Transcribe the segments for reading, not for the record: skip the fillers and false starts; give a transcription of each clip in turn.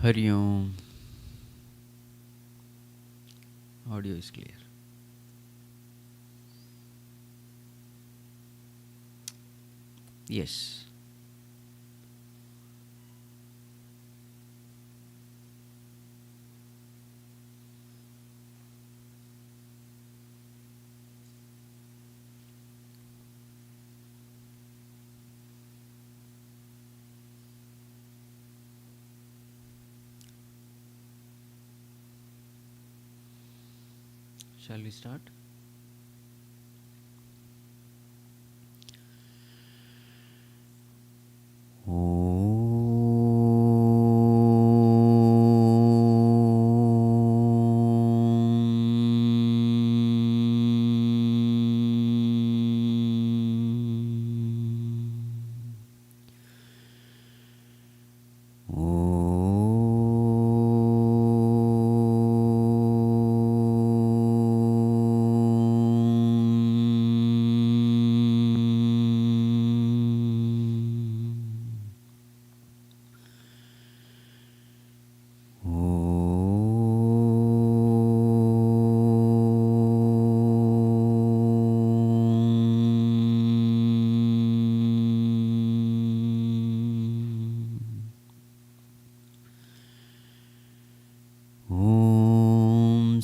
Hari Om. Audio is clear. Yes. Shall we start?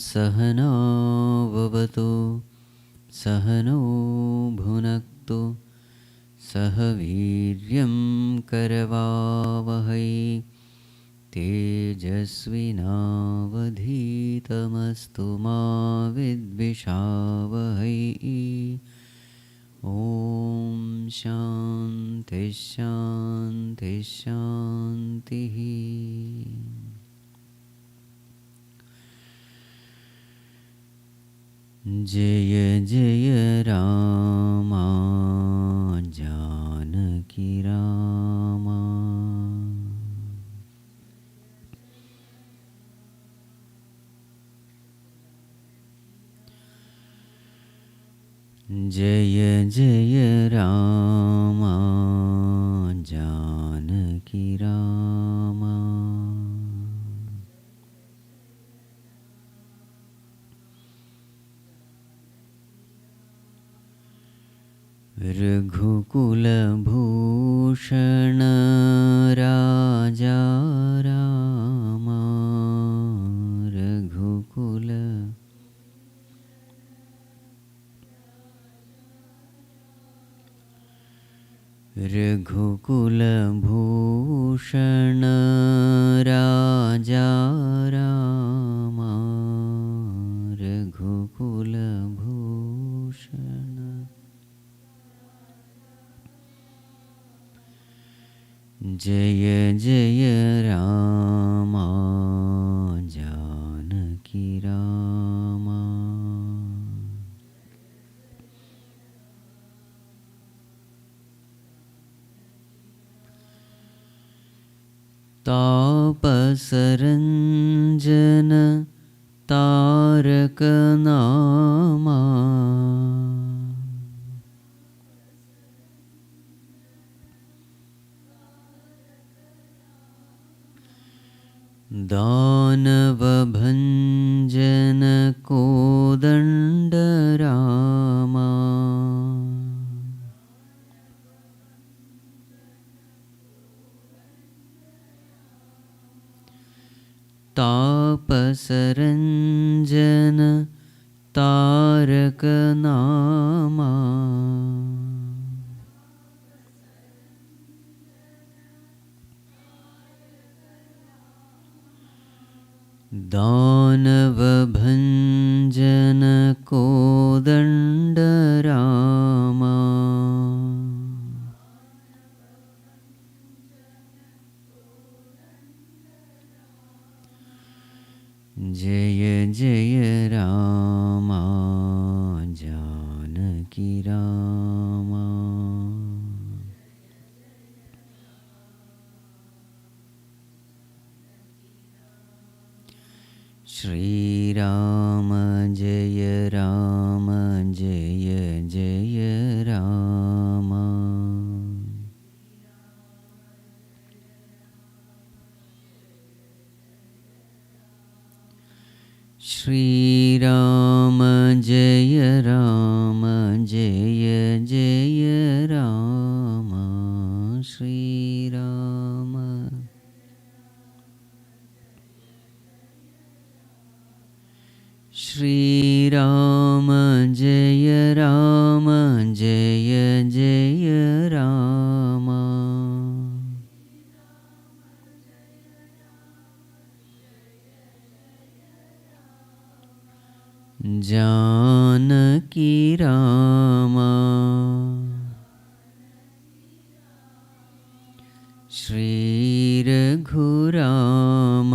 सहना भवतु सहनौ भुनक्तु सह वीर्यं करवावहै तेजस्विनावधीतमस्तु मा विद्विषावहै ॐ शान्ति शान्ति शान्तिः। जय जय रामा जानकी रामा जय जय रामा जानकी रामा रघुकुलभूषण राजा रामा रघुकुलभूषण राजा रामा रघुकुलभूषण जय जय रामा जानकी रामा तापसरञ्जन तारक नामा दानवभञ्जन कोदण्ड रामा तापसरञ्जन तारक नामा दानवभञ्जन कोदण्ड रामा जय जय रामा जानकी रामा श्रीराम जय राम जय जय राम श्रीराम जय राम जय जय राम श्रीराम श्रीराम जय राम जय जय राम जानकी राम श्री रघुराम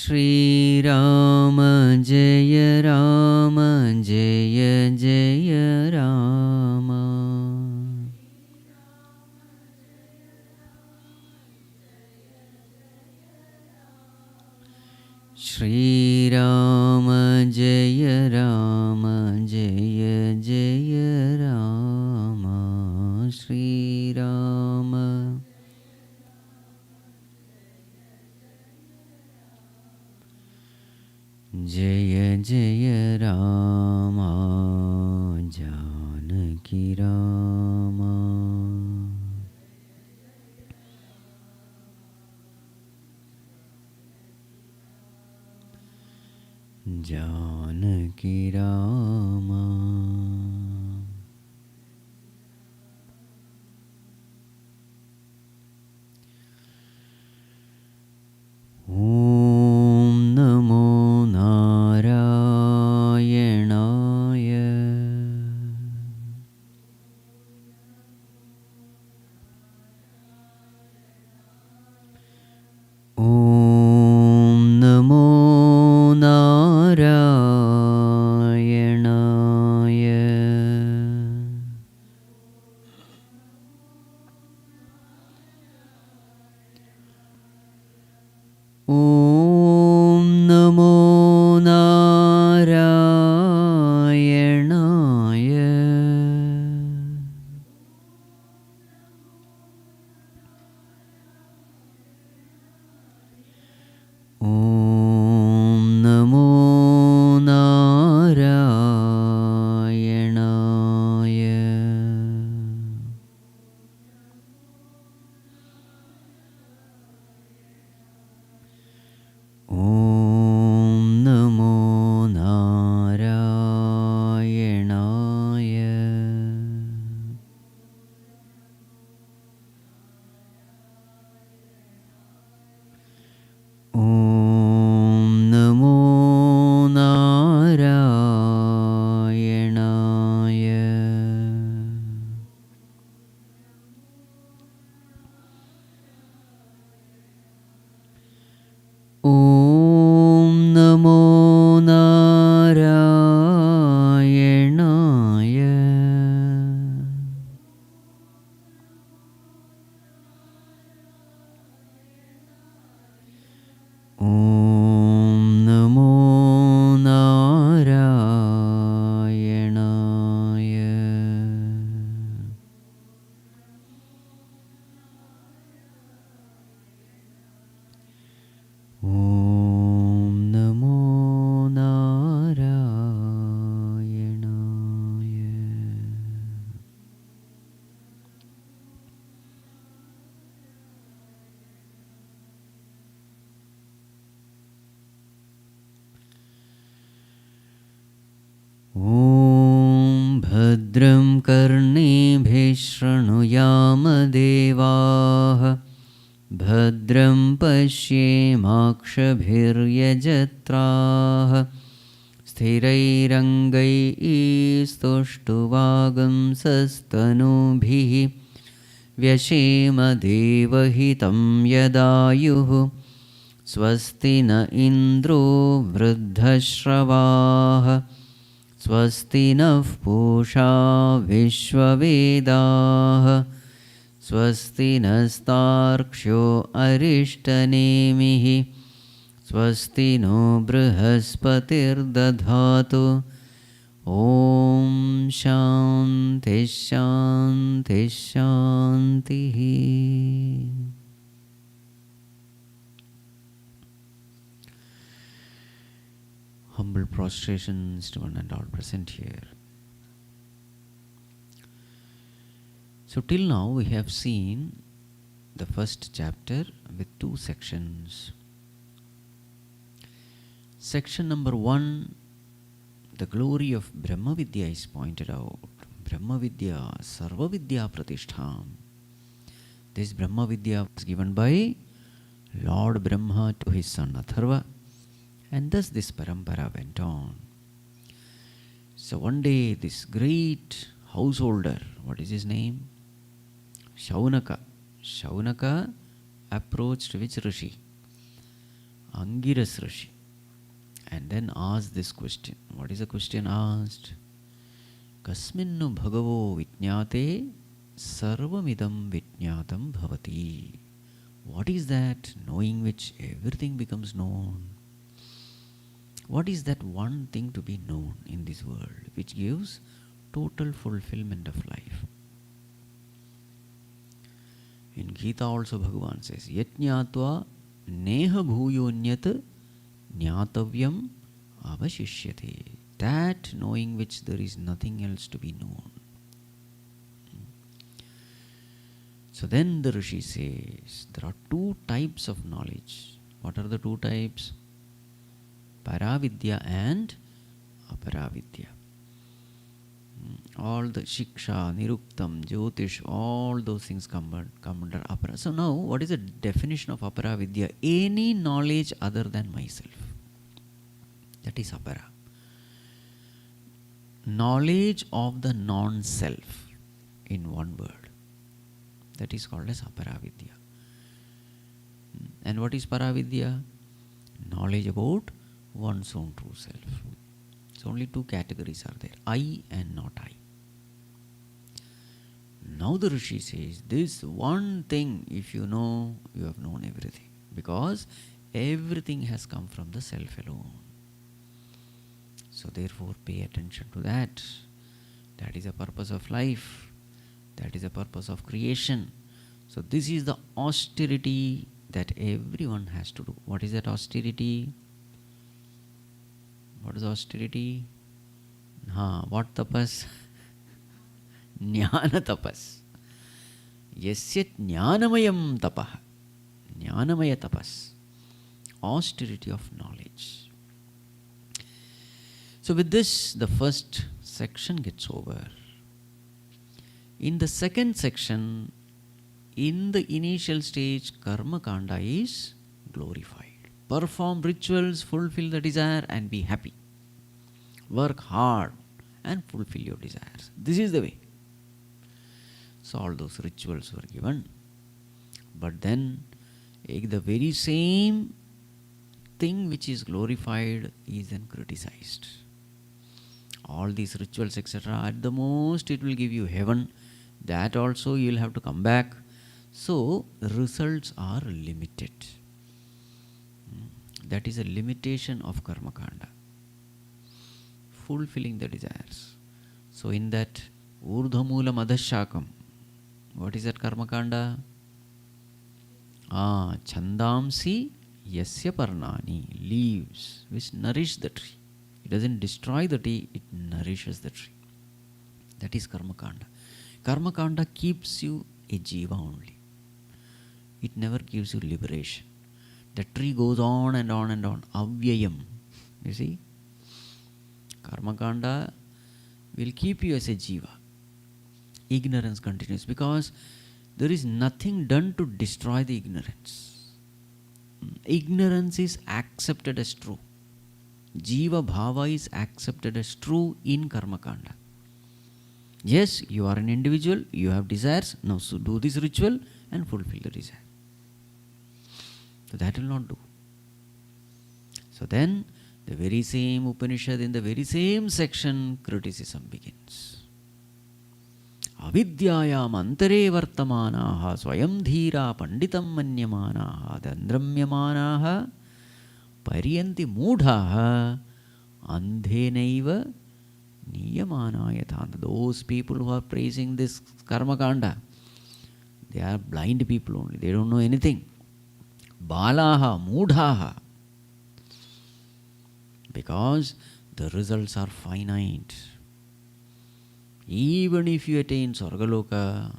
श्रीराम जय राम जय जय राम श्रीराम जय राम जय जय राम श्रीराम जय जय राम जानकी राम जानकी राम ॐ नमो नारायणाय ॐ नमो नारायणाय ॐ नमो नारायणाय ॐ नमो नारायणाय ॐ नमो नारायणाय ॐ नमो नारायणाय ॐ नमो नारायणाय ॐ नमो नारायणाय ॐ नमो नारायणाय ॐ भद्रं कर्णेभिः शृणुयाम देवाः भद्रं पश्येमाक्षभिर्यजत्राः स्थिरैरङ्गैस्तुष्टुवागुंसस्तनूभिः व्यशेम देवहितं यदायुः स्वस्ति न इन्द्रो वृद्धश्रवाः स्वस्ति नः पूषा विश्ववेदाः स्वस्ति नस्तार्क्ष्यो अरिष्टनेमिः स्वस्ति नो बृहस्पतिर्दधातु ॐ शान्ति शान्ति शान्तिः Humble prostrations to one and all present here. So till now we have seen the first chapter with 2 sections. Section number 1, the glory of Brahma Vidya is pointed out. Brahma Vidya, Sarva Vidya Pratishtham. This Brahma Vidya was given by Lord Brahma to his son Atharva, and thus this parampara went on. So one day this great householder, what is his name? Shaunaka. Shaunaka approached which Rishi? Angiras Rishi. And then asked this question. What is the question asked? Kasminnu bhagavo vijñāte sarvamidam vijñātam bhavati. What is that knowing which everything becomes known? What is that one thing to be known in this world which gives total fulfillment of life? In Gita also Bhagavan says, Yajñātva neha bhūyonyat jnātavyam avashishyate. That knowing which there is nothing else to be known. So then the Rishi says, there are 2 types of knowledge. What are the 2 types? Paravidya and Aparavidya. All the Shiksha, Niruktam, Jyotish, all those things come under Apara. So now, what is the definition of Aparavidya? Any knowledge other than myself. That is Apara. Knowledge of the non-self in one word. That is called as Aparavidya. And what is Paravidya? Knowledge about one's own true self. So only 2 categories are there, I and not I. Now the Rishi says, this one thing, if you know, you have known everything. Because everything has come from the self alone. So therefore pay attention to that. That is the purpose of life. That is the purpose of creation. So this is the austerity that everyone has to do. What is that austerity? What is austerity? What tapas? Jnana tapas. Yasya jnanamayam tapah. Jnanamaya tapas. Austerity of knowledge. So with this, the first section gets over. In the second section, in the initial stage, karma kanda is glorified. Perform rituals, fulfill the desire and be happy. Work hard and fulfill your desires. This is the way. So all those rituals were given. But then the very same thing which is glorified is then criticized. All these rituals, etc., at the most it will give you heaven. That also you will have to come back. So results are limited. That is a limitation of karma kanda. Fulfilling the desires. So in that urdhamula madhashakam, what is that karma kanda? Chandamsi yasya parnani, leaves which nourish the tree. It doesn't destroy the tree, it nourishes the tree. That is karma kanda. Karma kanda keeps you a jiva only. It never gives you liberation. The tree goes on and on and on. Avyayam. You see? Karma kanda will keep you as a jiva. Ignorance continues because there is nothing done to destroy the ignorance. Ignorance is accepted as true. Jiva bhava is accepted as true in karma kanda. Yes, you are an individual, you have desires, now so do this ritual and fulfill the desire. So that will not do. So then, the very same Upanishad, in the very same section, criticism begins. Avidyayam antare vartamanaha swayam dhira panditam manyamanaha dandramyamanaha pariyanti moodhaha andhenaiva niyamanayatana. Those people who are praising this karma kanda, they are blind people only, they don't know anything. Balaha, moodhaha. because the results are finite. Even if you attain Sargaloka,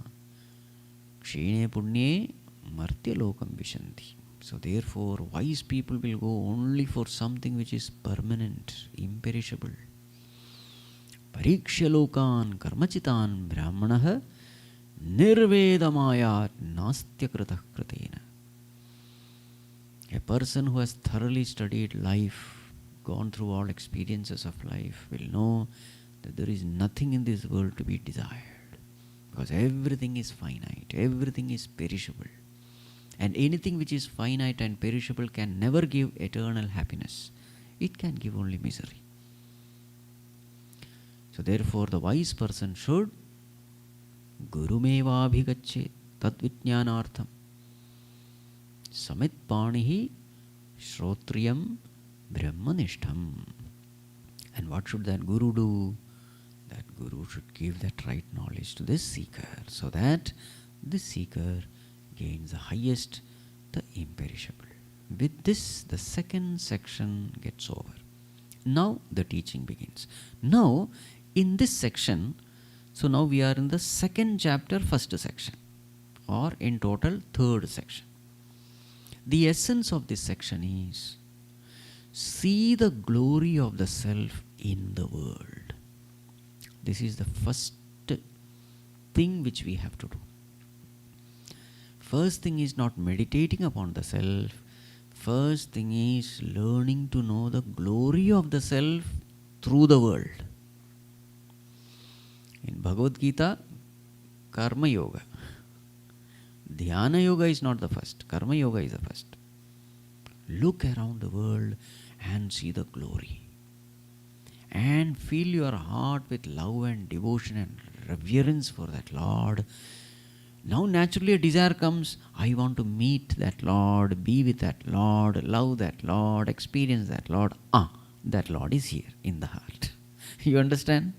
Kshine Punye Martyalokam Vishanti. So therefore, wise people will go only for something which is permanent, imperishable. Parikshya lokan karmachitan brahmanah nirvedamayat nastya kritena. A person who has thoroughly studied life, gone through all experiences of life, will know that there is nothing in this world to be desired, because everything is finite, everything is perishable, and anything which is finite and perishable can never give eternal happiness. It can give only misery. So therefore the wise person should gurumeva abhigacche tadvijnanartham samit panihi shrotriyam brahmanishtham. And what should that guru do? That guru should give that right knowledge to this seeker, so that the seeker gains the highest, the imperishable. With this, the second section gets over. Now the teaching begins. Now, in this section, so now we are in the second chapter, first section, or in total, third section. The essence of this section is, see the glory of the self in the world. This is the first thing which we have to do. First thing is not meditating upon the self. First thing is learning to know the glory of the self through the world. In Bhagavad Gita, Karma Yoga. Dhyana Yoga is not the first. Karma Yoga is the first. Look around the world and see the glory. And fill your heart with love and devotion and reverence for that Lord. Now naturally a desire comes, I want to meet that Lord, be with that Lord, love that Lord, experience that Lord. That Lord is here in the heart. You understand?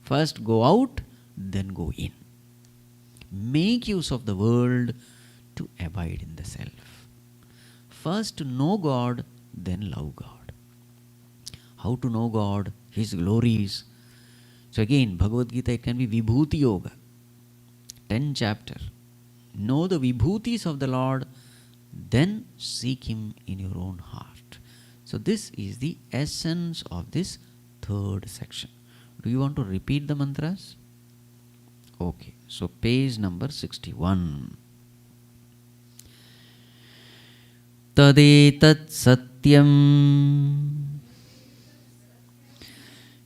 First go out, then go in. Make use of the world to abide in the self. First to know God, then love God. How to know God? His glories. So again, Bhagavad Gita, it can be Vibhuti Yoga. 10 chapter. Know the Vibhutis of the Lord, then seek Him in your own heart. So this is the essence of this third section. Do you want to repeat the mantras? Okay. So page number 61. Tadetat satyam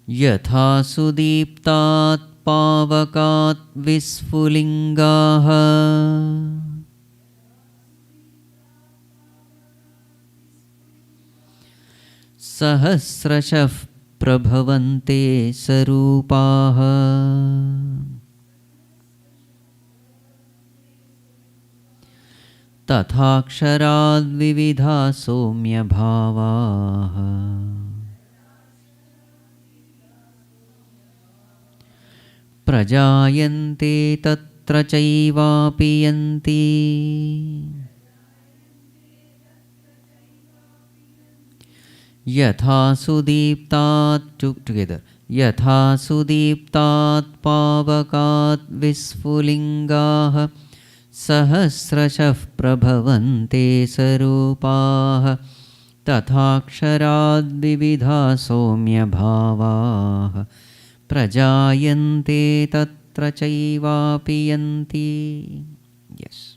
yatha sudiptat pavakat visfulingaha sahasrashah prabhavante sarupaha tathaksharad vividha somya bhavaha prajayante tatra chaivapi yanti yatha sudiptat together yatha sudiptat pavakat visfulingaha sahasrashah prabhavante sarupaha tathaksharad vividha somya bhavaha prajayante tatra chaivapi yanti. Yes.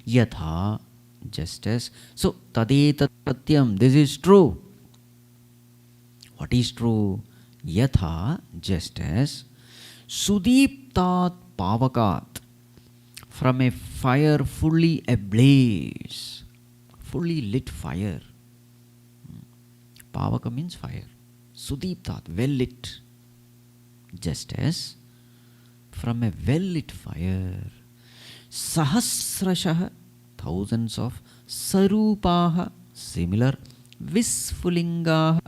Yatha, just as. So, tadetat satyam, this is true. What is true? Yatha, just as. Sudiptat pavakat, from a fire fully ablaze, fully lit fire. Pavaka means fire. Sudiptat, well lit. Just as from a well-lit fire, sahasrashah, thousands of, sarupaha, similar, visfulingaha,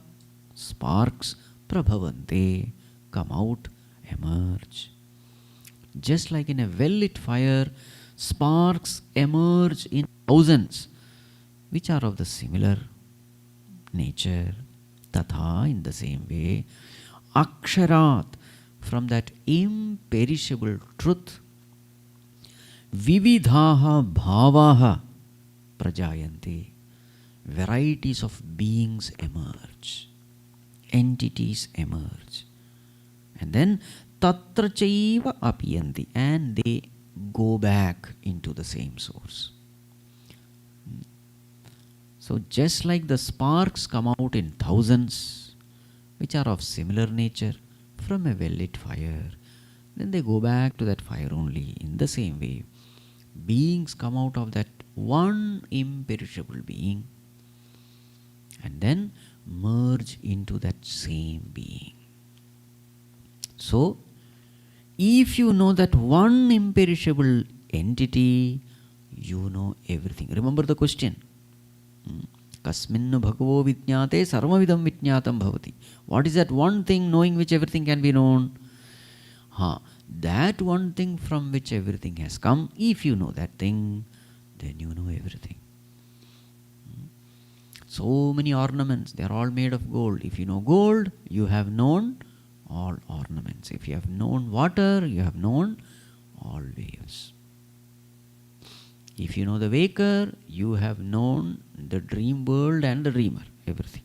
sparks, prabhavante, come out, emerge. Just like in a well-lit fire, sparks emerge in thousands, which are of the similar nature. Tatha, in the same way, Aksharat, from that imperishable truth, Vividhaha Bhavaha Prajayanti, varieties of beings emerge, entities emerge. And then Tatra Chaiva Apiyanti, and they go back into the same source. So just like the sparks come out in thousands, which are of similar nature from a well-lit fire, then they go back to that fire only. In the same way, beings come out of that one imperishable being and then merge into that same being. So, if you know that one imperishable entity, you know everything. Remember the question. Kasminnu bhagavo vijñāte sarvavidam vijñātam bhavati. What is that one thing knowing which everything can be known? That one thing from which everything has come, if you know that thing, then you know everything. So many ornaments, they are all made of gold. If you know gold, you have known all ornaments. If you have known water, you have known all waves. If you know the waker, you have known the dream world and the dreamer, everything.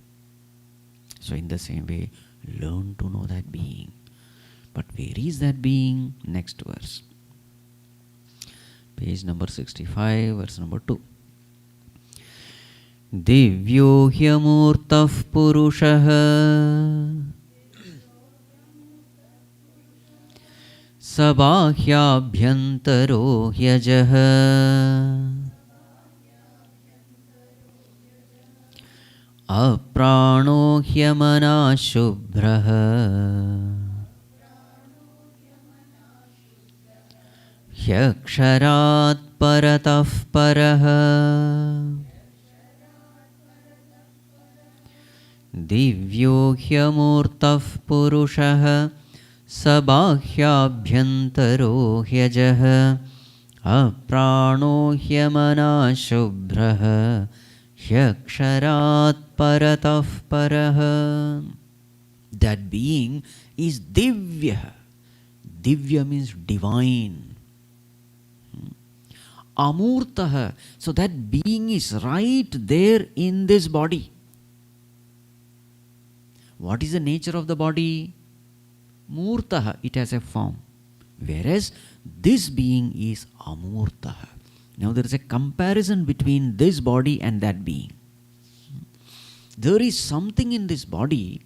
So in the same way, learn to know that being. But where is that being? Next verse. Page number 65, verse number 2. Divyo hyamurtaf purushaha sabāhyābhyantaro hyajaha aprāణo hyamanā shubhraha hyaksharāt paratah paraha divyo hyamurtah purushah sabāhyābhyantaro hyajaha aprāణo hyamanā shubhraha hyaksharāt paratah paraha. That being is divya. Divya means divine. Amurtaha, so that being is right there in this body. What is the nature of the body? Murtaha, it has a form. Whereas this being is amurtaha. Now there is a comparison between this body and that being. There is something in this body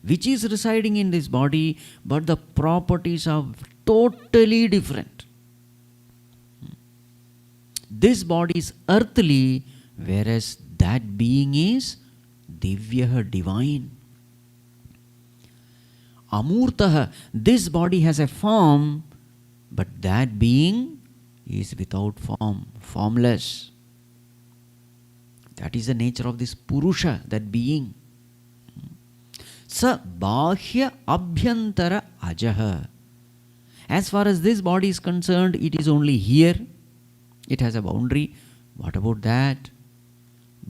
which is residing in this body, but the properties are totally different. This body is earthly, whereas that being is divya, divine. Amurtaha, this body has a form, but that being is without form, formless. That is the nature of this Purusha, that being. Sa Bahya Abhyantara Ajaha. As far as this body is concerned, it is only here. It has a boundary. What about that?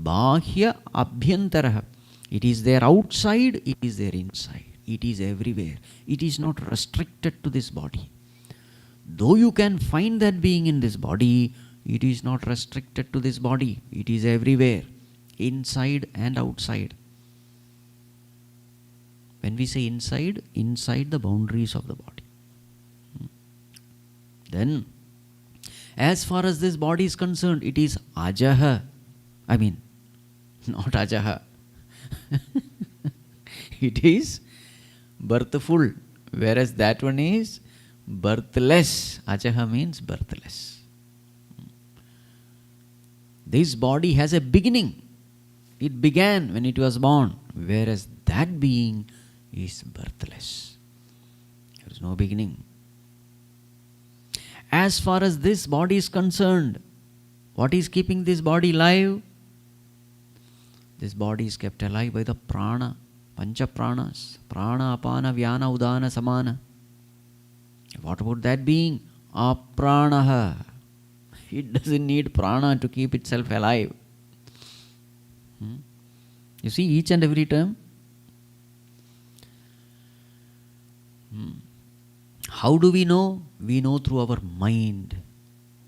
Bahya Abhyantara. It is there outside, it is there inside. It is everywhere. It is not restricted to this body. Though you can find that being in this body, it is not restricted to this body. It is everywhere, inside and outside. When we say inside, inside the boundaries of the body. Then, as far as this body is concerned, it is ajaha. I mean, not ajaha. It is birthful, whereas that one is birthless. Ajaha means birthless. This body has a beginning. It began when it was born, whereas that being is birthless. There is no beginning. As far as this body is concerned, what is keeping this body alive? This body is kept alive by the prana, pancha pranas, prana, apana, vyana, udana, samana. What about that being? Apranaha. It doesn't need prana to keep itself alive. You see each and every term, How do we know? We know through our mind.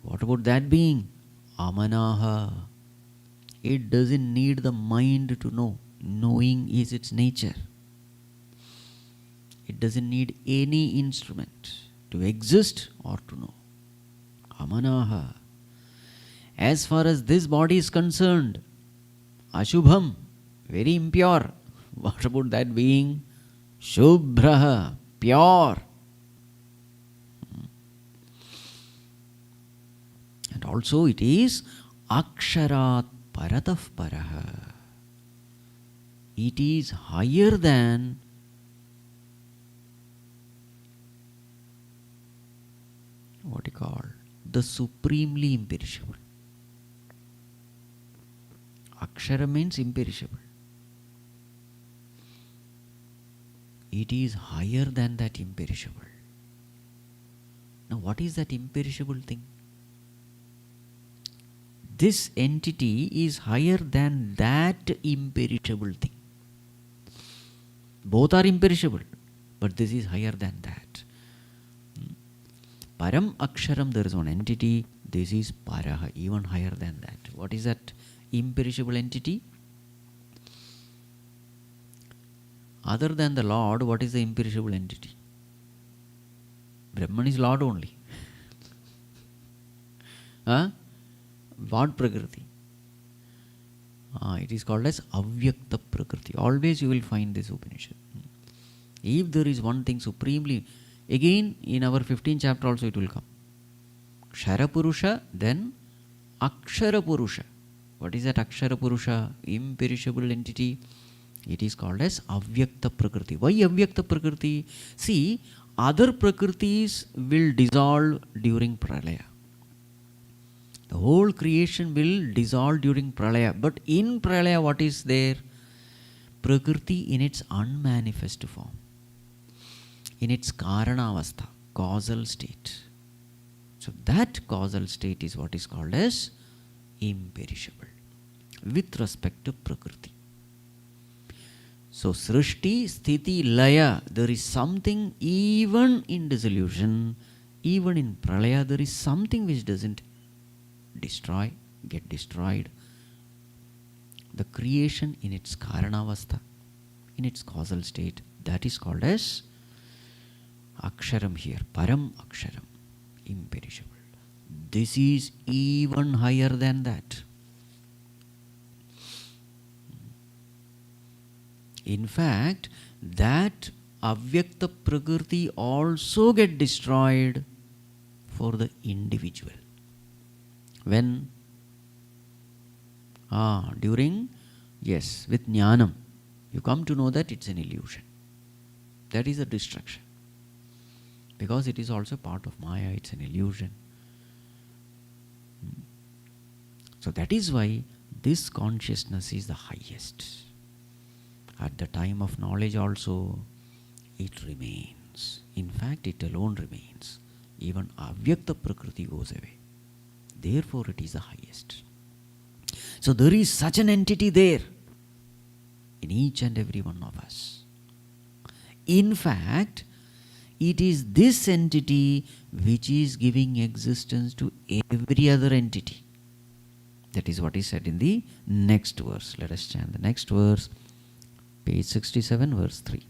What about that being? Amanaha. It doesn't need the mind to know. Knowing is its nature. It doesn't need any instrument to exist or to know. Amanaha. As far as this body is concerned, Ashubham, very impure. What about that being? Shubhraha, pure. And also it is Aksharat Paratah Paraha. It is higher than what you call the supremely imperishable. Akshara means imperishable. It is higher than that imperishable. Now, what is that imperishable thing? This entity is higher than that imperishable thing. Both are imperishable, but this is higher than that. Param Aksharam, there is one entity. This is Paraha, even higher than that. What is that imperishable entity? Other than the Lord, what is the imperishable entity? Brahman is Lord only. What Prakriti? It is called as Avyakta Prakriti. Always you will find this Upanishad. If there is one thing supremely, again in our 15th chapter also it will come. Kshara Purusha, then Akshara Purusha. What is that Akshara Purusha? Imperishable entity. It is called as Avyakta Prakriti. Why Avyakta Prakriti? See, other Prakritis will dissolve during Pralaya. The whole creation will dissolve during Pralaya. But in Pralaya, what is there? Prakriti in its unmanifest form. In its Karanavastha, causal state. So that causal state is what is called as imperishable with respect to Prakriti. So Srishti, Sthiti, Laya, there is something even in dissolution, even in Pralaya, there is something which doesn't get destroyed. The creation in its Karanavastha, in its causal state, that is called as Aksharam here, Param Aksharam, imperishable. This is even higher than that. In fact, that Avyakta Prakriti also get destroyed for the individual. When? During, yes, with Jnanam, you come to know that it's an illusion. That is a destruction. Because it is also part of Maya, it's an illusion. So that is why this consciousness is the highest. At the time of knowledge also, it remains. In fact, it alone remains. Even Avyakta Prakriti goes away. Therefore, it is the highest. So there is such an entity there in each and every one of us. In fact, it is this entity which is giving existence to every other entity. That is what is said in the next verse. Let us chant the next verse. Page 67, verse 3.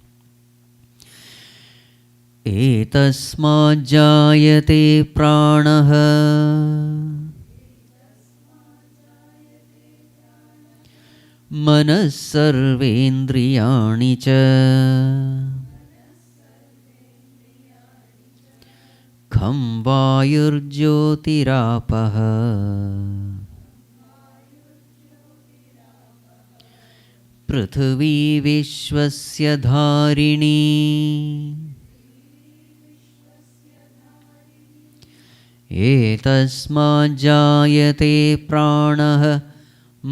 Etasmad jayate pranaha manas sarvendriyani cha kham vayurjyotirapaha पृथ्वी विश्वस्य धारिणी एतस्मात् जायते प्राणः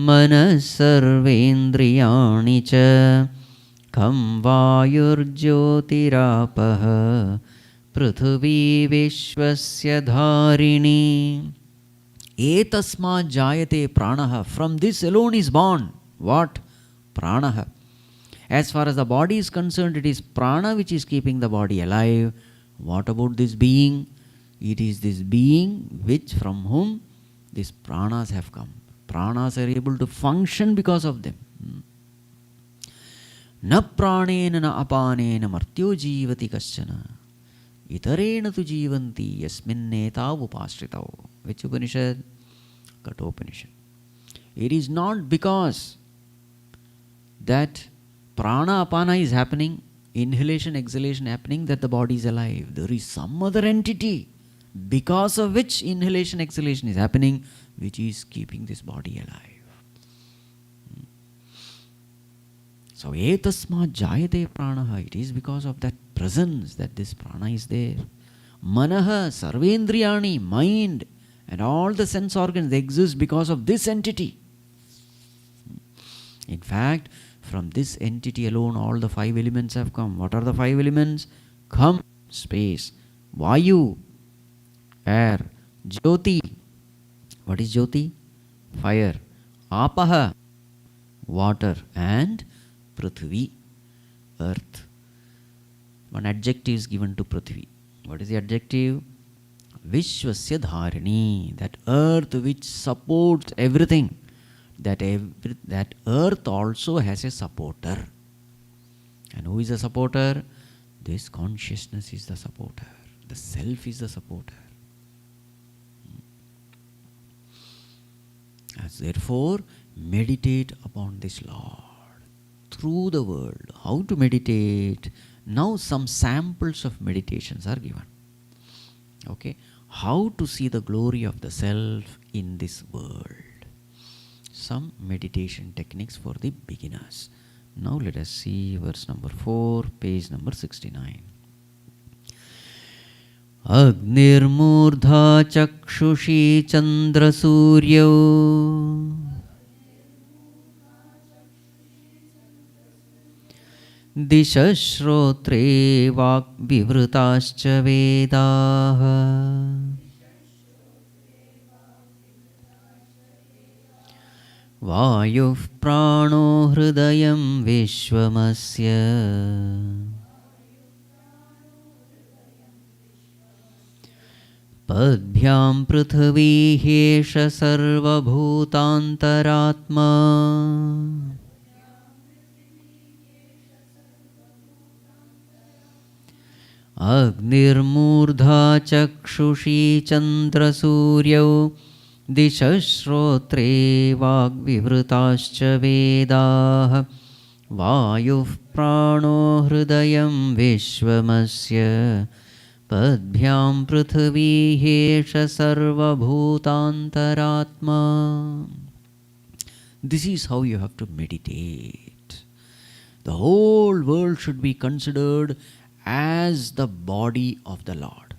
मनः सर्वेन्द्रियाणि च खं वायुर्ज्योतिरापः पृथ्वी विश्वस्य धारिणी एतस्मात् जायते प्राणः. From this alone is born what? Pranaha. As far as the body is concerned, it is prana which is keeping the body alive. What about this being? It is this being which from whom these pranas have come. Pranas are able to function because of them. Na pranena na apanena martyo jivati kaschana itarena tu jivanti yasminneta upashritav. Which Upanishad? Kathopanishad. It is not because that prana apana is happening, inhalation exhalation happening, that the body is alive. There is some other entity because of which inhalation exhalation is happening, which is keeping this body alive. So etasmat jayate pranaha. It is because of that presence that this prana is there. Manaha sarvendriyani, mind and all the sense organs, they exist because of this entity. In fact, from this entity alone all the 5 elements have come. What are the 5 elements? Kham, space. Vayu, air. Jyoti. What is Jyoti? Fire. Apaha, water. And Prithvi, earth. One adjective is given to Prithvi. What is the adjective? Vishwasya dharani. That earth which supports everything. That earth also has a supporter. And who is the supporter? This consciousness is the supporter. The self is the supporter. As therefore, meditate upon this Lord through the world. How to meditate? Now some samples of meditations are given. Okay, how to see the glory of the self in this world. Some meditation techniques for the beginners. Now let us see verse number 4, page number 69. Agnirmurdha chakshushi chandra suryo dishashrotre vak vivrutascha vedaha Vayuh prano hridayam vishwamasya Padbhyam prithvi hesha sarva bhutantaratma Agnirmurdha chakshushi chandra suryau Dishashrotre vagvivrutascha vedah Vayuh prano hridayam vishwamasya Padbhyam prithvi hesha sarva bhutantaratma. This is how you have to meditate. The whole world should be considered as the body of the Lord.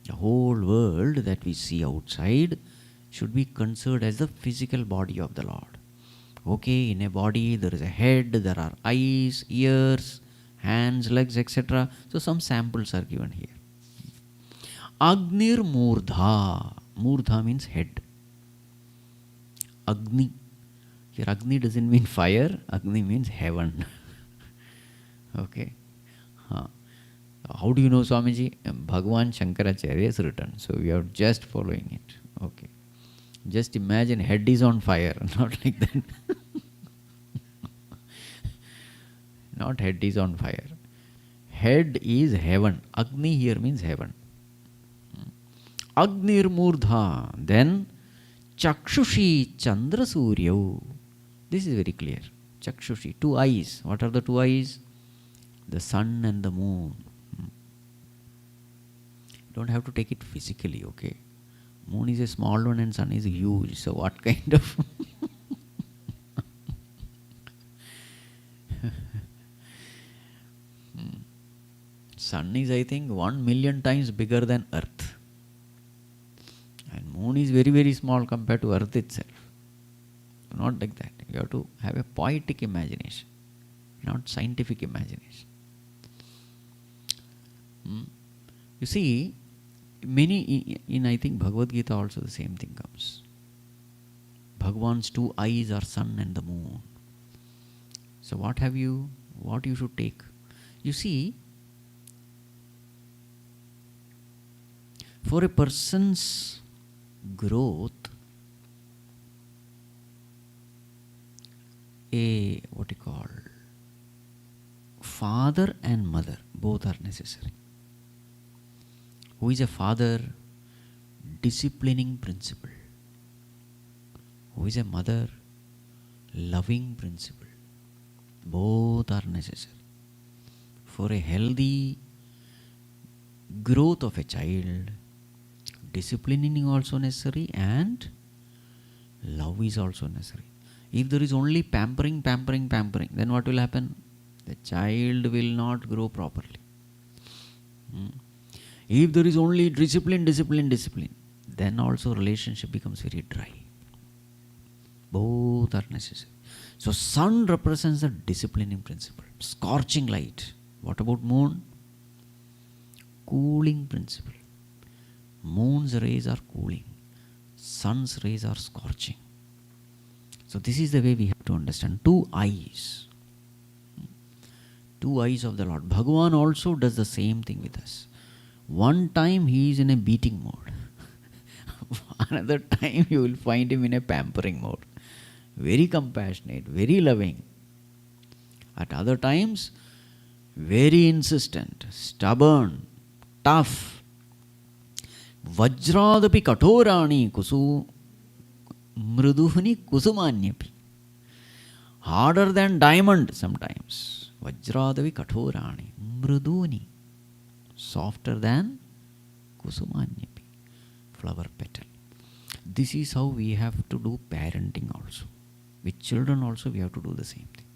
The whole world that we see outside should be considered as the physical body of the Lord. Okay, in a body there is a head, there are eyes, ears, hands, legs, etc. So some samples are given here. Agnir Murdha. Murdha means head. Agni. Here Agni doesn't mean fire. Agni means heaven. Okay. How do you know, Swamiji? Bhagavan Shankaracharya is written. So we are just following it. Okay. Just imagine head is on fire. Not like that. Not head is on fire. Head is heaven. Agni here means heaven. Agnir Murdha. Then Chakshushi Chandra Suryo. This is very clear. Chakshushi. 2 eyes. What are the 2 eyes? The sun and the moon. Don't have to take it physically, okay? Moon is a small one and sun is huge. So what kind of... Sun is, I think, 1 million times bigger than Earth. And moon is very, very small compared to Earth itself. Not like that. You have to have a poetic imagination, not scientific imagination. You see, many in I think Bhagavad Gita also the same thing comes. Bhagavan's 2 eyes are sun and the moon. So what you should take? You see, for a person's growth, father and mother both are necessary. Who is a father? Disciplining principle. Who is a mother? Loving principle. Both are necessary. For a healthy growth of a child, disciplining is also necessary and love is also necessary. If there is only pampering, then what will happen? The child will not grow properly. If there is only discipline, then also relationship becomes very dry. Both are necessary. So sun represents the disciplining principle, scorching light. What about moon? Cooling principle. Moon's rays are cooling, sun's rays are scorching. So this is the way we have to understand. Two eyes of the Lord. Bhagavan also does the same thing with us. One time he is in a beating mode. Another time you will find him in a pampering mode. Very compassionate, very loving. At other times, very insistent, stubborn, tough. Vajradapi katorani kusu mruduhni kusumanyapi. Harder than diamond sometimes. Vajradapi katorani mruduni. Softer than kusumanyapi, flower petal. This is how we have to do parenting also. With children also we have to do the same thing.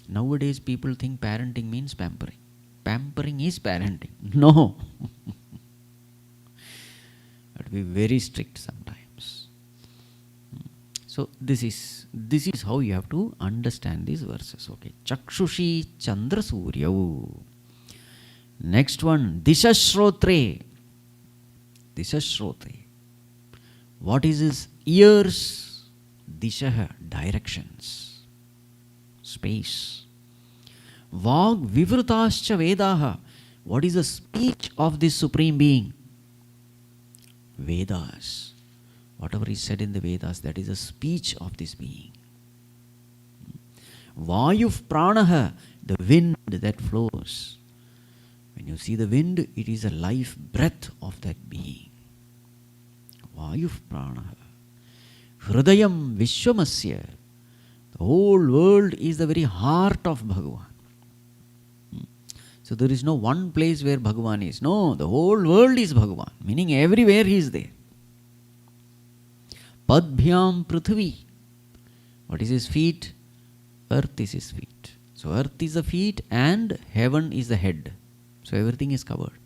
Nowadays people think parenting means pampering. Pampering is parenting. No. Have to be very strict sometimes. So this is how you have to understand these verses. Okay. Chakshushi Chandra Suryavu. Next one, Dishashrotre. Dishashrotre. What is his ears? Dishaha, directions, space. Vag Vivrutascha Vedaha. What is the speech of this Supreme Being? Vedas. Whatever is said in the Vedas, that is the speech of this being. Vayuf Pranaha, the wind that flows. When you see the wind, it is a life breath of that being. Vayuf Pranaha. Hridayam Vishwamasya. The whole world is the very heart of Bhagavan. So there is no one place where Bhagavan is. No, the whole world is Bhagavan. Meaning everywhere he is there. Padbhyam Prithvi. What is his feet? Earth is his feet. So earth is the feet and heaven is the head. So everything is covered.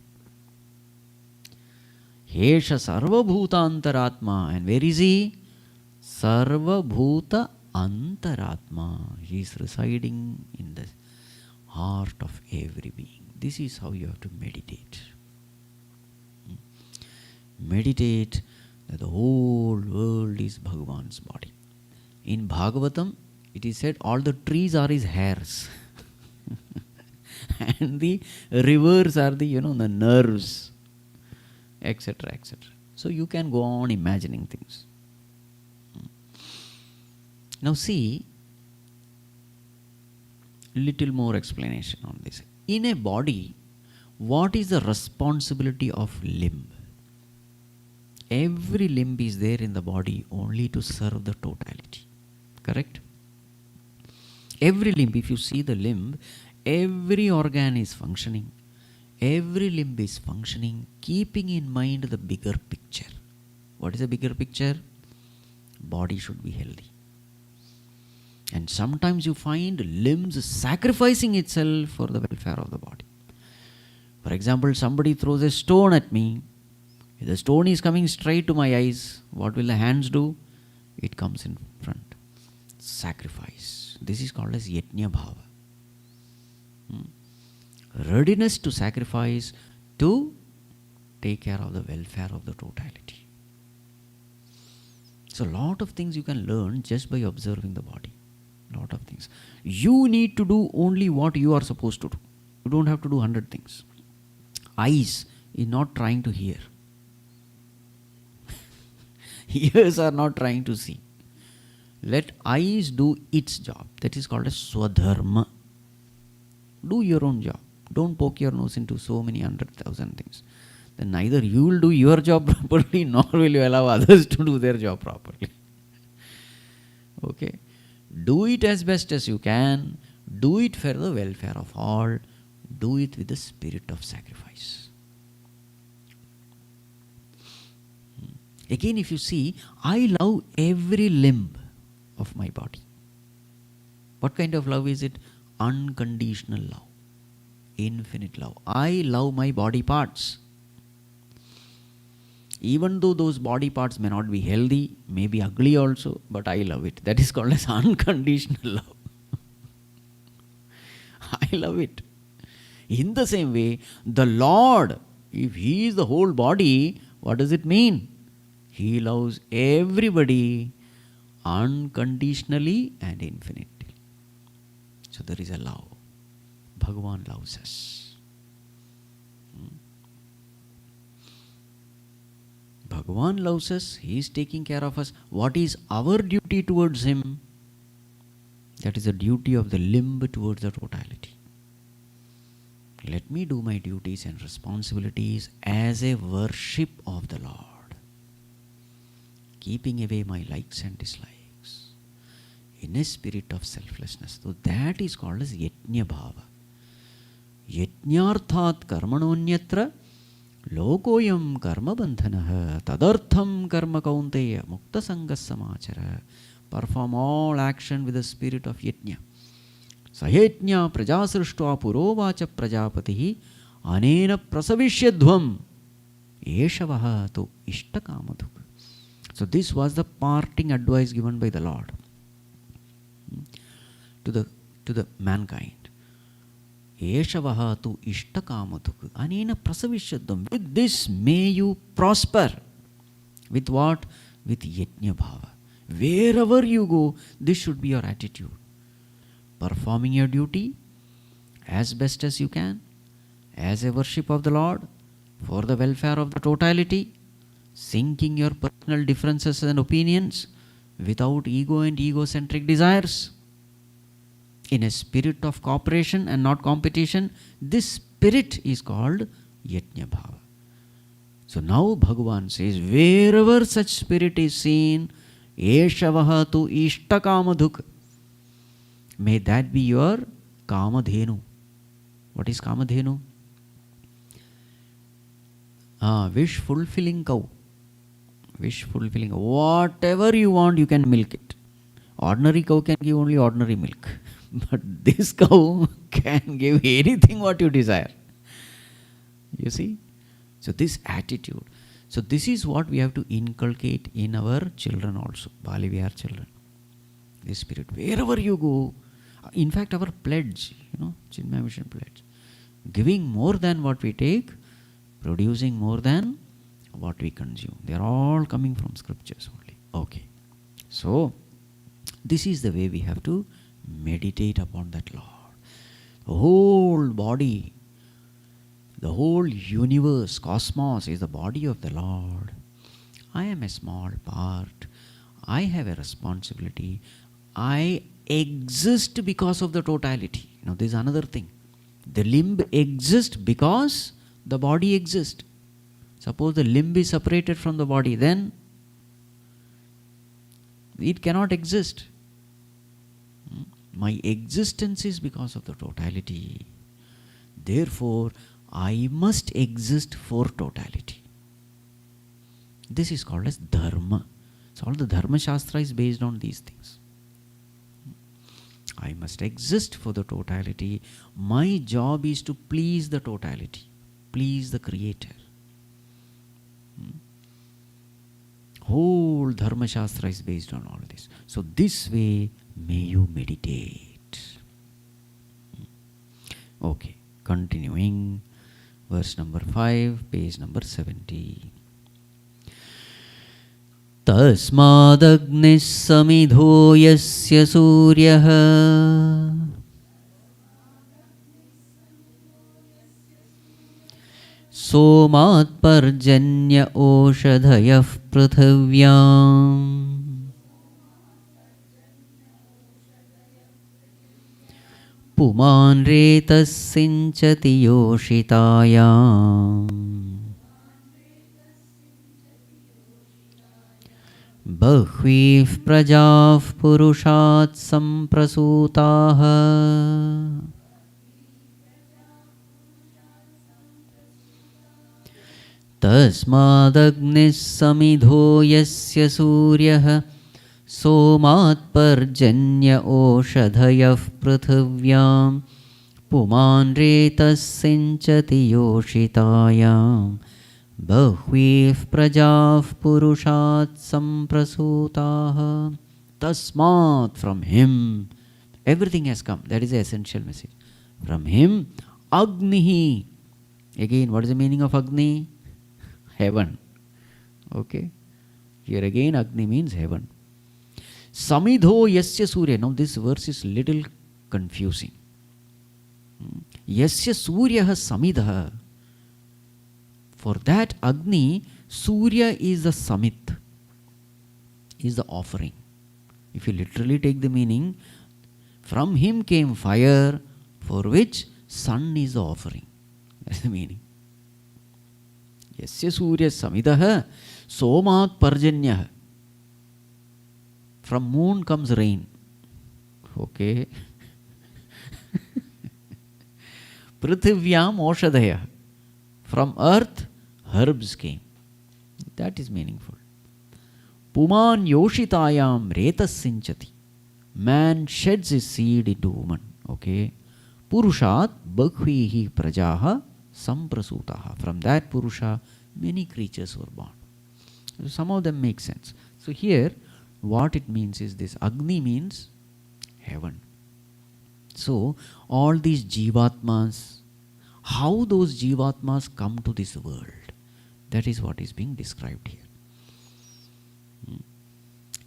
Hesha Sarva Bhuta Antaratma. And where is he? Sarva Bhuta Antaratma. He is residing in the heart of every being. This is how you have to meditate. Meditate that the whole world is Bhagavan's body. In Bhagavatam, it is said all the trees are his hairs. And the rivers are the nerves, etc., etc. So you can go on imagining things. Now see, little more explanation on this. In a body, what is the responsibility of limb? Every limb is there in the body only to serve the totality. Correct? Every limb, if you see the limb, every organ is functioning. Every limb is functioning, keeping in mind the bigger picture. What is the bigger picture? Body should be healthy. And sometimes you find limbs sacrificing itself for the welfare of the body. For example, somebody throws a stone at me. If the stone is coming straight to my eyes, what will the hands do? It comes in front. Sacrifice. This is called as Yajna Bhava. Readiness to sacrifice to take care of the welfare of the totality. So a lot of things you can learn just by observing the body. Lot of things. You need to do only what you are supposed to do. You don't have to do 100 things. Eyes is not trying to hear. Ears are not trying to see. Let eyes do its job. That is called a swadharma. Do your own job. Don't poke your nose into so many 100,000 things. Then neither you will do your job properly, nor will you allow others to do their job properly. Okay? Do it as best as you can. Do it for the welfare of all. Do it with the spirit of sacrifice. Again, if you see, I love every limb of my body. What kind of love is it? Unconditional love. Infinite love. I love my body parts. Even though those body parts may not be healthy, may be ugly also, but I love it. That is called as unconditional love. I love it. In the same way, the Lord, if He is the whole body, what does it mean? He loves everybody unconditionally and infinitely. So there is a love. Bhagavan loves us. Bhagavan loves us. He is taking care of us. What is our duty towards Him? That is the duty of the limb towards the totality. Let me do my duties and responsibilities as a worship of the Lord, keeping away my likes and dislikes in a spirit of selflessness. So that is called as yajna bhava. Yajnarthat karmanonyatra lokoyam karma bandhanah tadartham karma kaunteya mukta sangas samachara. Perform all action with the spirit of yajna. Sayajna prajasrishtva purovacha prajapatihi anena prasavishyadhvam yeshavaha to ishtakamadhuk. So this was the parting advice given by the Lord to the mankind. Yeshavaha tu ishtakamadhuk anena prasavishyadhvam. With this may you prosper. With what? With yajna bhava. Wherever you go, this should be your attitude. Performing your duty as best as you can, as a worship of the Lord, for the welfare of the totality, sinking your personal differences and opinions without ego and egocentric desires, in a spirit of cooperation and not competition. This spirit is called yajna bhava. So now Bhagavan says, wherever such spirit is seen, Eshavaha tu ishtakamadhuk. May that be your kamadhenu. What is kamadhenu? Wish fulfilling cow. Wish fulfilling. Whatever you want, you can milk it. Ordinary cow can give only ordinary milk. But this cow can give anything what you desire. You see? So this attitude. So this is what we have to inculcate in our children also. Bali Vihar children. This spirit. Wherever you go. In fact, our pledge, Chinmaya Mission pledge. Giving more than what we take, producing more than what we consume. They are all coming from scriptures only. Okay. So, this is the way we have to meditate upon that Lord. The whole body, the whole universe, cosmos is the body of the Lord. I am a small part. I have a responsibility. I exist because of the totality. This is another thing. The limb exists because the body exists. Suppose the limb is separated from the body, then it cannot exist. My existence is because of the totality. Therefore, I must exist for totality. This is called as dharma. So all the dharma shastra is based on these things. I must exist for the totality. My job is to please the totality, please the Creator. Whole Dharma Shastra is based on all this. So this way may you meditate. Okay, continuing. Verse number 5, page number 70. तस्मादग्निः समिधो यस्य सूर्यः सोमात्पर्जन्य ओषधयः पृथिव्याम् पुमान् रेतः सिञ्चति योषितायाम् बह्वीः प्रजाः पुरुषात् सम्प्रसूताः तस्मादग्निः समिधो यस्य सूर्यः सोमात्पर्जन्य ओषधयः पृथिव्याम् पुमान् रेतः सिञ्चति योषितायाम् बह्वीः प्रजाः पुरुषात् सम्प्रसूताः. Tasmat, from him, everything has come. That is the essential message. From him, Agnihi. Again, what is the meaning of Agni? Heaven. Okay. Here again, Agni means heaven. Samidho yasya surya. Now this verse is little confusing. Yasya surya samidha. For that Agni, Surya is the samit, is the offering. If you literally take the meaning, from him came fire, for which sun is the offering. That's the meaning. Yasya Surya samidaha somat parjanyah. From moon comes rain. Okay. Prithivyam oshadaya. From earth, herbs came. That is meaningful. Puman yoshitayam retas sinchati. Man sheds his seed into woman. Okay. Purushat bhakvihi prajaha samprasutaha. From that Purusha, many creatures were born. So some of them make sense. So here, what it means is this. Agni means heaven. So, all these jivatmas, how those jivatmas come to this world, that is what is being described here.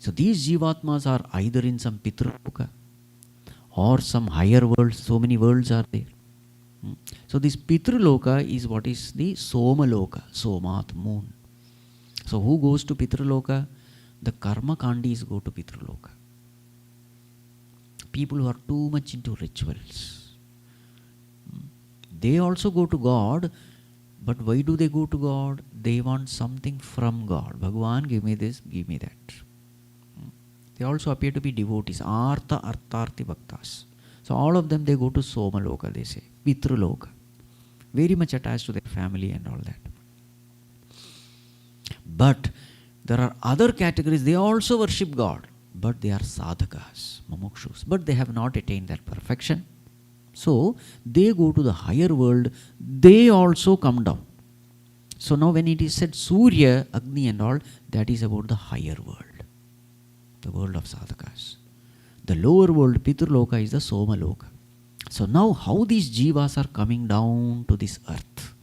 So these jivatmas are either in some pitraloka or some higher worlds. So many worlds are there. So this pitraloka is what is the somaloka, somat, moon. So who goes to pitraloka? The karma kandis go to pitraloka. People who are too much into rituals. They also go to God, but why do they go to God? They want something from God. Bhagavan, give me this, give me that. They also appear to be devotees, artha, artharthi bhaktas. So all of them, they go to somaloka, they say, pitraloka. Very much attached to their family and all that. But there are other categories, they also worship God, but they are sadhakas, mumukshus, but they have not attained that perfection. So they go to the higher world, they also come down. So now when it is said Surya, Agni and all, that is about the higher world, the world of sadhakas. The lower world, Pitraloka, is the Somaloka. So now how these jivas are coming down to this earth?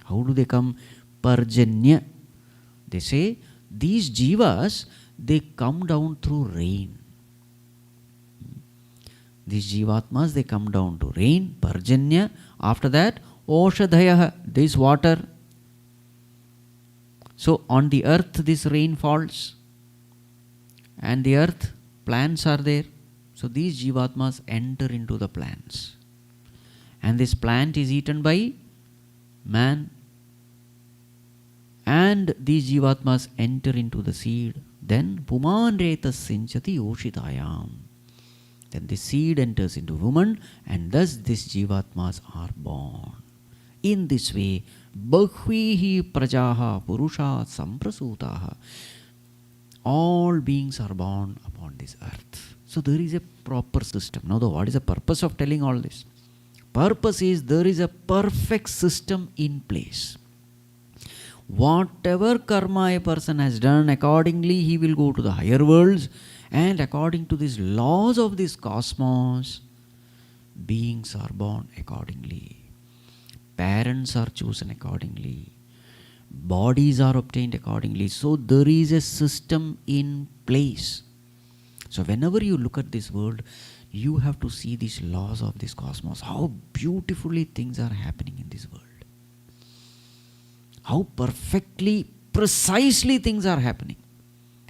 How do they come? Parjanya. They say these jivas, they come down through rain. These jivatmas, they come down to rain, parjanya. After that, oshadhayaha, this water. So on the earth, this rain falls. And the earth, plants are there. So these jivatmas enter into the plants. And this plant is eaten by man. And these jivatmas enter into the seed. Then puman retas sinchati yoshitayam. Then the seed enters into woman, and thus these jivatmas are born. In this way, bhakvihi prajaha purushat samprasutaha. All beings are born upon this earth. So there is a proper system. Now, what is the purpose of telling all this? Purpose is there is a perfect system in place. Whatever karma a person has done, accordingly he will go to the higher worlds, and according to these laws of this cosmos, beings are born accordingly. Parents are chosen accordingly. bodies are obtained accordingly. So there is a system in place. So whenever you look at this world, you have to see these laws of this cosmos, how beautifully things are happening in this world, how perfectly, precisely things are happening.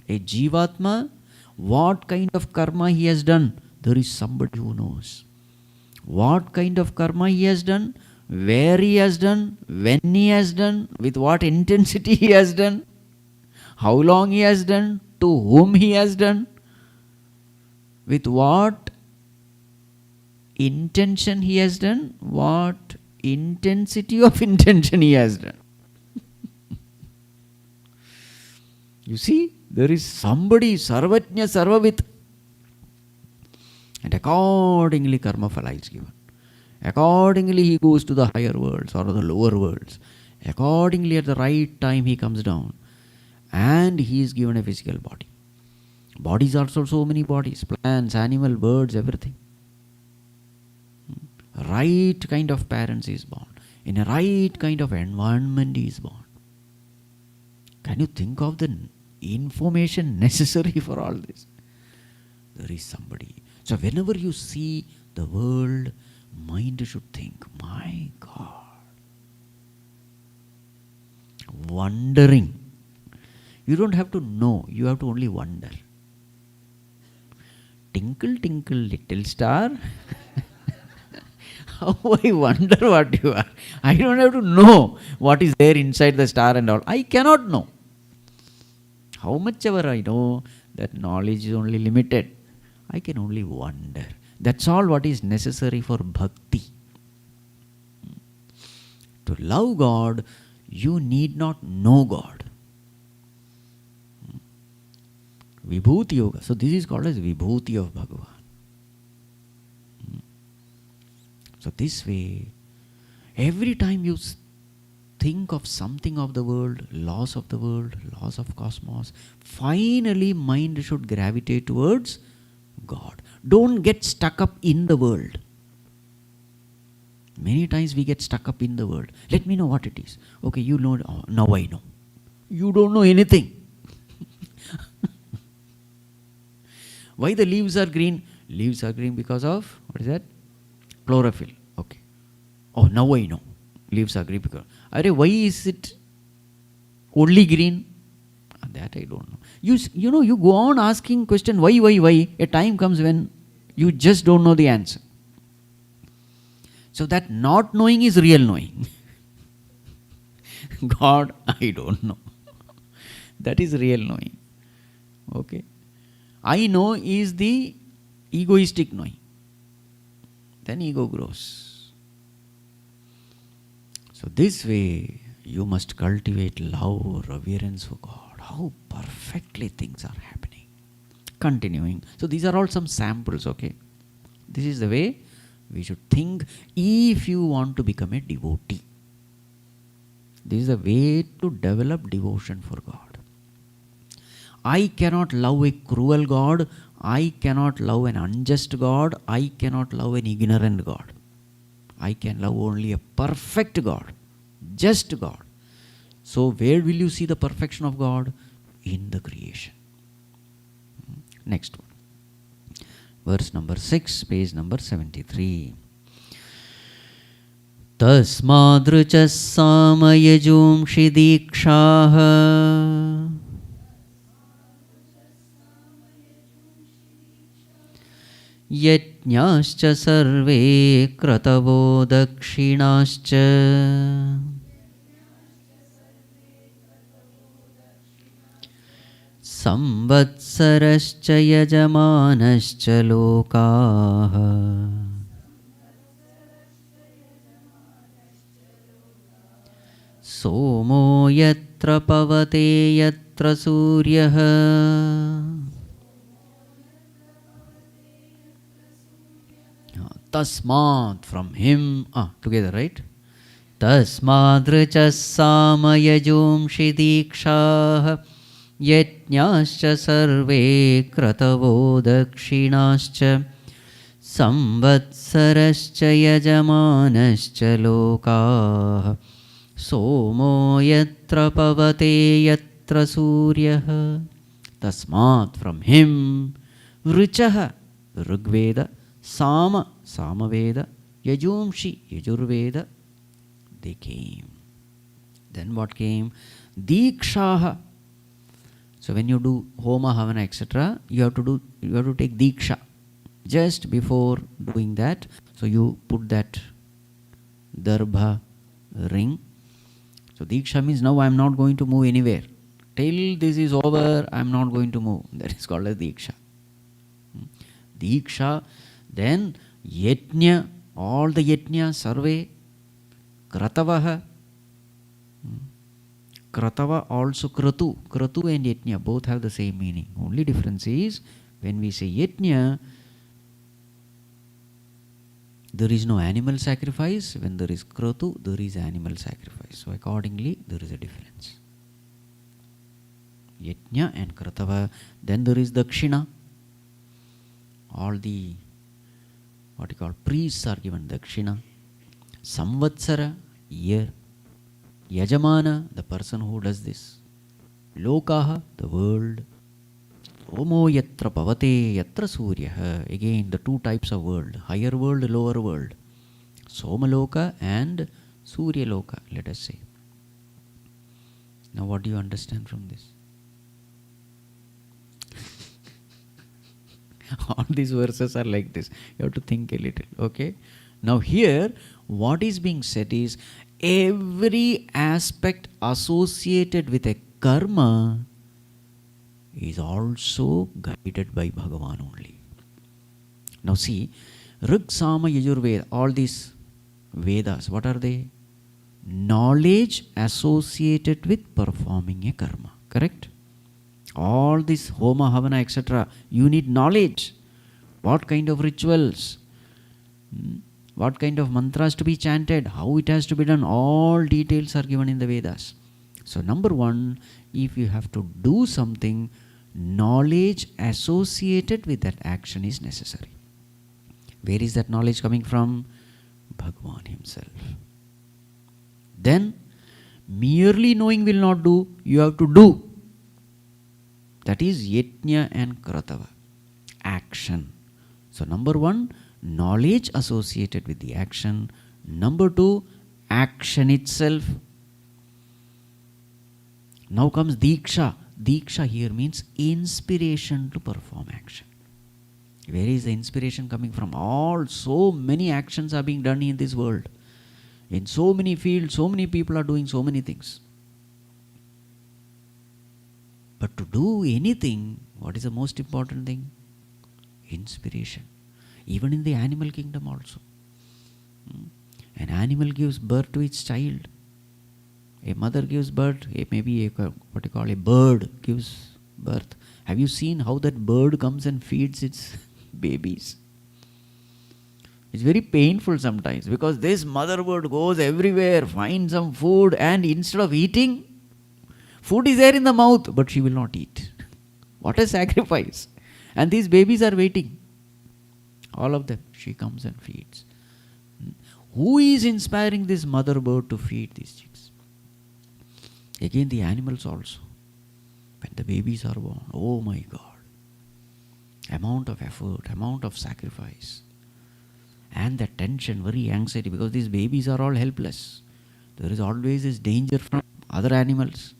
A Jivatma, what kind of karma he has done, there is somebody who knows. What kind of karma he has done, where he has done, when he has done, with what intensity he has done, how long he has done, to whom he has done, with what intention he has done, what intensity of intention he has done. You see, there is somebody, Sarvatnya Sarvavit. And accordingly karma phala is given. Accordingly he goes to the higher worlds or the lower worlds. Accordingly at the right time he comes down. And he is given a physical body. Bodies are also so many bodies. Plants, animal, birds, everything. Right kind of parents is born. In a right kind of environment he is born. Can you think of the information necessary for all this? There is somebody. So whenever you see the world, mind should think, my God. Wondering. You don't have to know, you have to only wonder. Tinkle, tinkle, little star. How I wonder what you are. I don't have to know what is there inside the star and all. I cannot know. How much ever I know, that knowledge is only limited. I can only wonder. That's all what is necessary for bhakti. To love God, you need not know God. Vibhuti Yoga. So this is called as Vibhuti of Bhagavan. So this way, every time you think of something of the world, laws of the world, laws of cosmos, finally mind should gravitate towards God. Don't get stuck up in the world. Many times we get stuck up in the world. Let me know what it is. Okay, you know, now I know. You don't know anything. Why the leaves are green? Leaves are green because of, what is that? Chlorophyll. Okay. Oh, now I know. Leaves are green because. Why is it only green? That I don't know. You know, you go on asking question, why? A time comes when you just don't know the answer. So that not knowing is real knowing. God, I don't know. That is real knowing. Okay. I know is the egoistic knowing. Then ego grows. So this way, you must cultivate love, reverence for God. How perfectly things are happening. Continuing. So these are all some samples, okay? This is the way we should think if you want to become a devotee. This is the way to develop devotion for God. I cannot love a cruel God. I cannot love an unjust God. I cannot love an ignorant God. I can love only a perfect God, just God. So where will you see the perfection of God? In the creation. Next one. Verse number 6, page number 73. Tasmadruchas samayajumshi dikshaha yajñāscha sarve kratavo dakṣināscha samvatsarascha yajamanascha lokāha somo yatra pavate yatra suryaha Tasmad, from him, together, right? Tasmadruchas samayajumshi dikshaha yajñāscha sarve kratavo dakṣināscha samvatsarascha yajamanascha lokāha Somo yatra pavate yatra suryah. Tasmat, from him. Vrichaha, Rigveda. Sama, Samaveda. Yajumshi, Yajurveda. They came. Then what came? Dikshaha. So when you do Homa, Havana, etc., you have to take Diksha. Just before doing that, so you put that Darbha ring. So Diksha means now I am not going to move anywhere. Till this is over, I am not going to move. That is called as Diksha. Diksha, then Yajna, all the Yajna, Sarve, Kratavaha. Kratava also Kratu. Kratu and Yajna both have the same meaning. Only difference is when we say Yajna, there is no animal sacrifice. When there is Kratu, there is animal sacrifice. So accordingly, there is a difference. Yajna and Kratava. Then there is Dakshina. All the priests are given Dakshina. Samvatsara, year. Yajamana, the person who does this. Lokaha, the world. Omo yatra pavate yatra suryaha. Again, the two types of world. Higher world, lower world. Somaloka and Suryaloka, let us say. Now what do you understand from this? All these verses are like this. You have to think a little. Okay. Now here, what is being said is, every aspect associated with a karma is also guided by Bhagavan only. Now see, Rig, Sama, Yajurveda, all these Vedas, what are they? Knowledge associated with performing a karma. Correct? All this Homa, Havana, etc., you need knowledge. What kind of rituals? What kind of mantras to be chanted? How it has to be done? All details are given in the Vedas. So number one, if you have to do something, knowledge associated with that action is necessary. Where is that knowledge coming from? Bhagavan himself. Then, merely knowing will not do. You have to do. That is Yajna and Kratava. Action. So number one, knowledge associated with the action. Number two, action itself. Now comes Diksha. Diksha here means inspiration to perform action. Where is the inspiration coming from? So many actions are being done in this world. In so many fields, so many people are doing so many things. But to do anything, what is the most important thing? Inspiration. Even in the animal kingdom also. An animal gives birth to its child. A mother gives birth, maybe a bird gives birth. Have you seen how that bird comes and feeds its babies? It's very painful sometimes, because this mother bird goes everywhere, finds some food, and instead of eating, food is there in the mouth, but she will not eat. What a sacrifice. And these babies are waiting. All of them. She comes and feeds. Who is inspiring this mother bird to feed these chicks? Again, the animals also. When the babies are born, oh my God. Amount of effort, amount of sacrifice. And the tension, worry, anxiety, because these babies are all helpless. There is always this danger from other animals.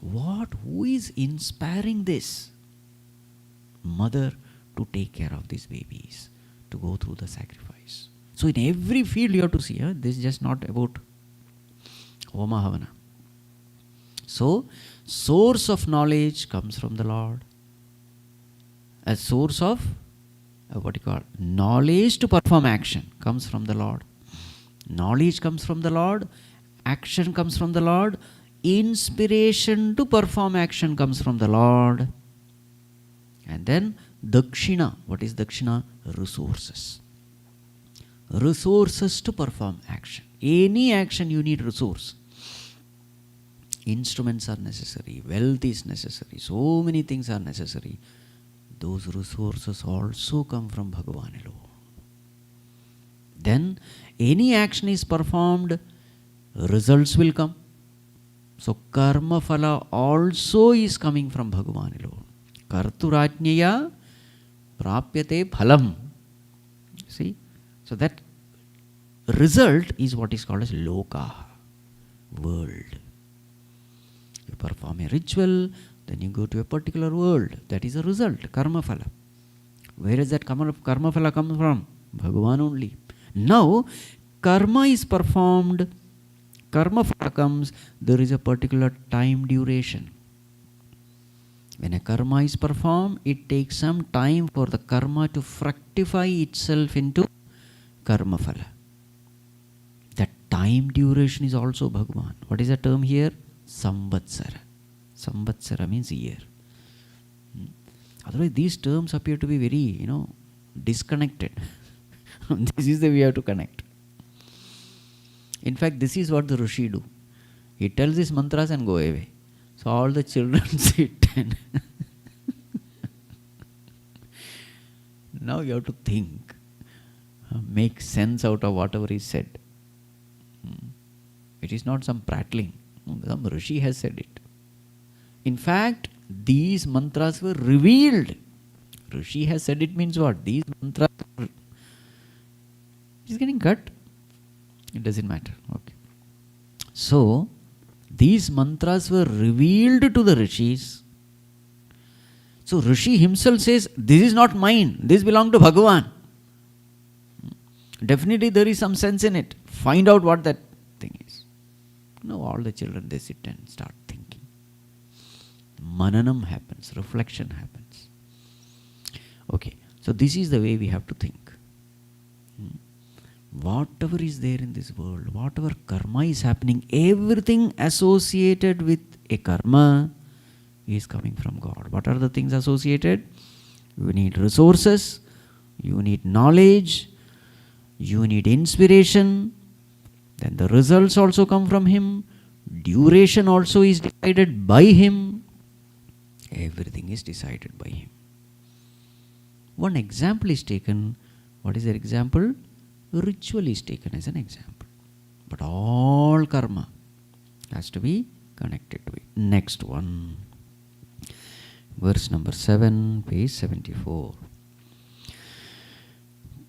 Who is inspiring this mother to take care of these babies, to go through the sacrifice? So in every field you have to see, this is just not about Homa Havana. So, source of knowledge comes from the Lord. A source of knowledge to perform action comes from the Lord. Knowledge comes from the Lord. Action comes from the Lord. Inspiration to perform action comes from the Lord. And then Dakshina. What is Dakshina? Resources. Resources to perform action. Any action you need resource. Instruments are necessary. Wealth is necessary. So many things are necessary. Those resources also come from Bhagavan alone. Then any action is performed, results will come. So karma phala also is coming from Bhagavan alone. Karturajñaya prapyate phalam. See? So that result is what is called as loka, world. You perform a ritual, then you go to a particular world. That is a result, karma phala. Where is that karma phala come from? Bhagavan only. Now, karma is performed, karma phala comes, there is a particular time duration. When a karma is performed, it takes some time for the karma to fructify itself into karma phala. That time duration is also Bhagavan. What is the term here? Samvatsara. Samvatsara means year. Otherwise, these terms appear to be very, disconnected. This is the way we have to connect. In fact, this is what the Rishi do. He tells these mantras and go away. So all the children sit and now you have to think, make sense out of whatever is said. It is not some prattling. Some Rishi has said it. In fact, these mantras were revealed. Rishi has said it means what? These mantras it is getting cut. It doesn't matter. Okay. So, these mantras were revealed to the Rishis. So, Rishi himself says, this is not mine. This belongs to Bhagavan. Definitely there is some sense in it. Find out what that thing is. No, all the children, they sit and start thinking. Mananam happens, reflection happens. Okay, so this is the way we have to think. Whatever is there in this world, whatever karma is happening, everything associated with a karma is coming from God. What are the things associated? You need resources, you need knowledge, you need inspiration, then the results also come from Him, duration also is decided by Him, everything is decided by Him. One example is taken. What is that example? Ritual is taken as an example. But all karma has to be connected to it. Next one. Verse number 7, page 74.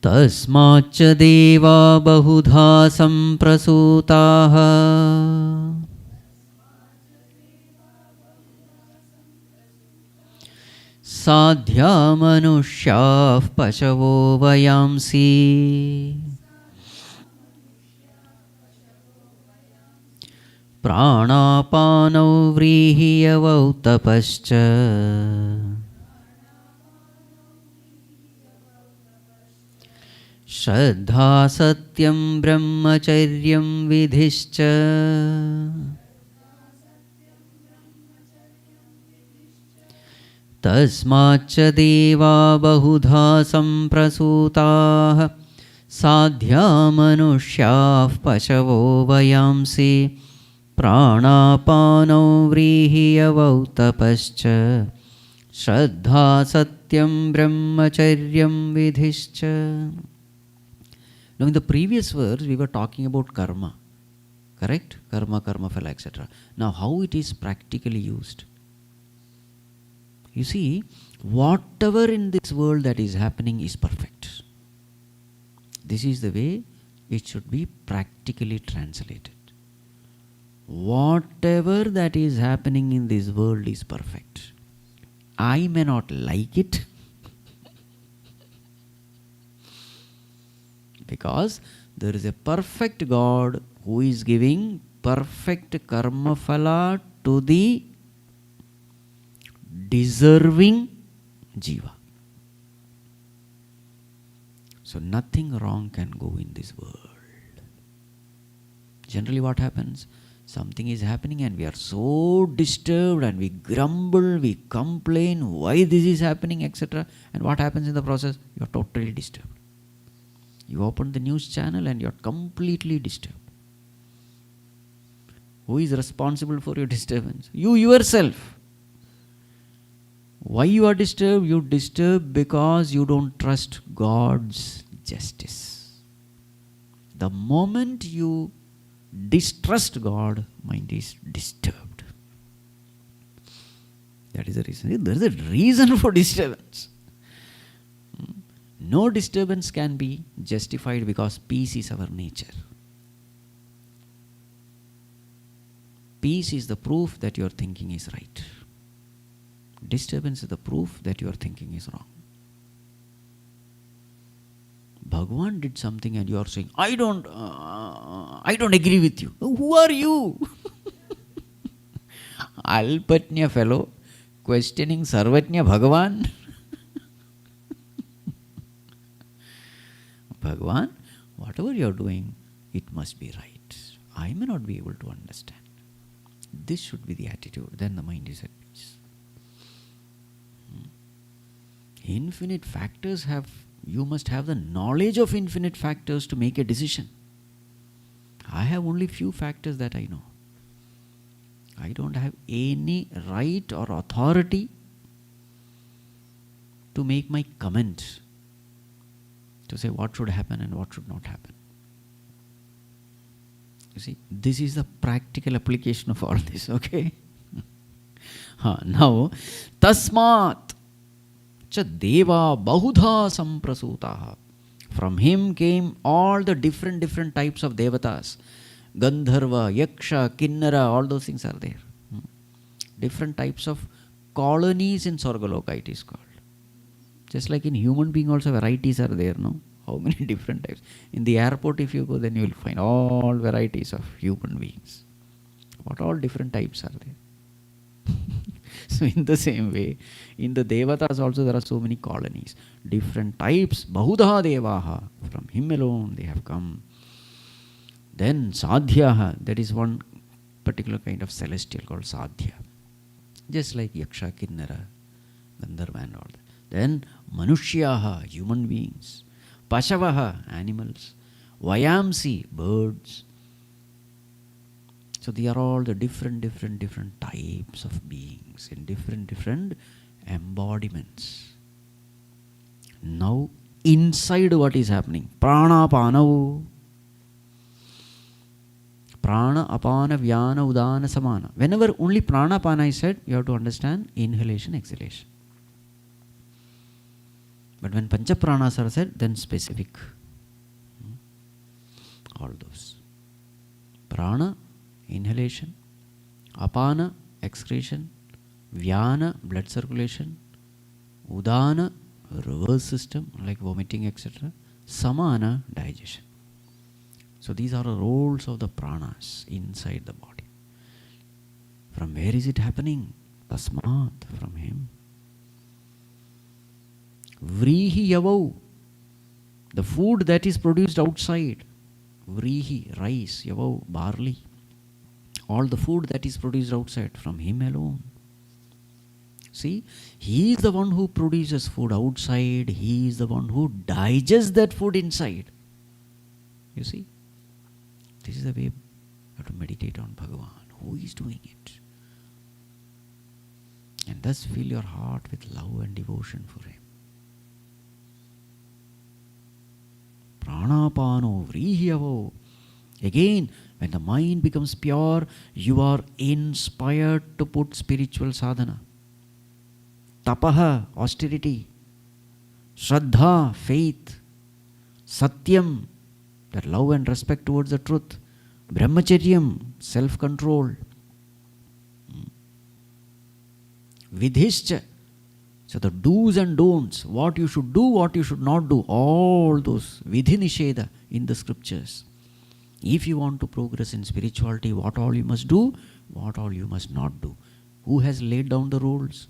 Tasmacha deva bahudha samprasutaha sadhya manushyav pashavo vayamsi pranapanau vrihiyavau tapascha Shraddha satyam brahmacharyam vidhischa tasmacha deva bahudha samprasutaah sadhya manushyav pashavo vayamsi pranapanau vrihiyavau tapascha Shraddha satyam brahmacharyam vidhischa. Now in the previous verse we were talking about karma, correct? Karma, karma phala, etc. Now how it is practically used? You see, whatever in this world that is happening is perfect. This is the way it should be practically translated. Whatever that is happening in this world is perfect. I may not like it because there is a perfect God who is giving perfect karma phala to the deserving jiva. So nothing wrong can go in this world. Generally what happens? Something is happening and we are so disturbed and we grumble, we complain why this is happening, etc. And what happens in the process? You are totally disturbed. You open the news channel and you are completely disturbed. Who is responsible for your disturbance? You yourself. Why you are disturbed? You disturb because you don't trust God's justice. The moment you distrust God, mind is disturbed. That is the reason. There is a reason for disturbance. No disturbance can be justified because peace is our nature. Peace is the proof that your thinking is right. Disturbance is the proof that your thinking is wrong. Bhagavan did something and you are saying, I don't agree with you. Who are you? Alpatnya fellow questioning Sarvatnya Bhagavan. Bhagavan, whatever you are doing, it must be right. I may not be able to understand. This should be the attitude. Then the mind is at peace. Infinite factors you must have the knowledge of infinite factors to make a decision. I have only few factors that I know. I don't have any right or authority to make my comment, to say what should happen and what should not happen. You see, this is the practical application of all this, okay? Now, tasmat cha deva bahudha samprasutaha. From him came all the different types of devatas. Gandharva, Yaksha, Kinnara, all those things are there. Different types of colonies in Sargaloka it is called. Just like in human being also varieties are there, no? How many different types. In the airport if you go, then you will find all varieties of human beings. What all different types are there? So in the same way, in the devatas also there are so many colonies. Different types, bahudha devaha. From him alone they have come. Then sadhyaha, that is one particular kind of celestial called sadhya. Just like Yaksha, Kinnara, Gandharva and all that. Then manushyaha, human beings. Pashavaha, animals. Vayamsi, birds. So they are all the different types of beings in different embodiments. Now inside what is happening? Prana apana. Prana apana vyana udana samana. Whenever only prana apana is said, you have to understand inhalation, exhalation. But when pancha pranas are said, then specific. All those. Prana, inhalation. Apana, excretion. Vyana, blood circulation. Udana, reverse system, like vomiting, etc. Samana, digestion. So these are the roles of the pranas inside the body. From where is it happening? Tasmat, from him. Vrihi yavau, the food that is produced outside. Vrihi, rice, yavau, barley. All the food that is produced outside, from him alone. See, he is the one who produces food outside. He is the one who digests that food inside. You see? This is the way you have to meditate on Bhagavan. Who is doing it? And thus fill your heart with love and devotion for him. Pranapano vrihyavo. Again, when the mind becomes pure, you are inspired to put spiritual sadhana. Tapaha, austerity. Shraddha, faith. Satyam, that love and respect towards the truth. Brahmacharyam, self-control. Vidhischa, so the do's and don'ts, what you should do, what you should not do, all those vidhi nisheda in the scriptures. If you want to progress in spirituality, what all you must do, what all you must not do. Who has laid down the rules?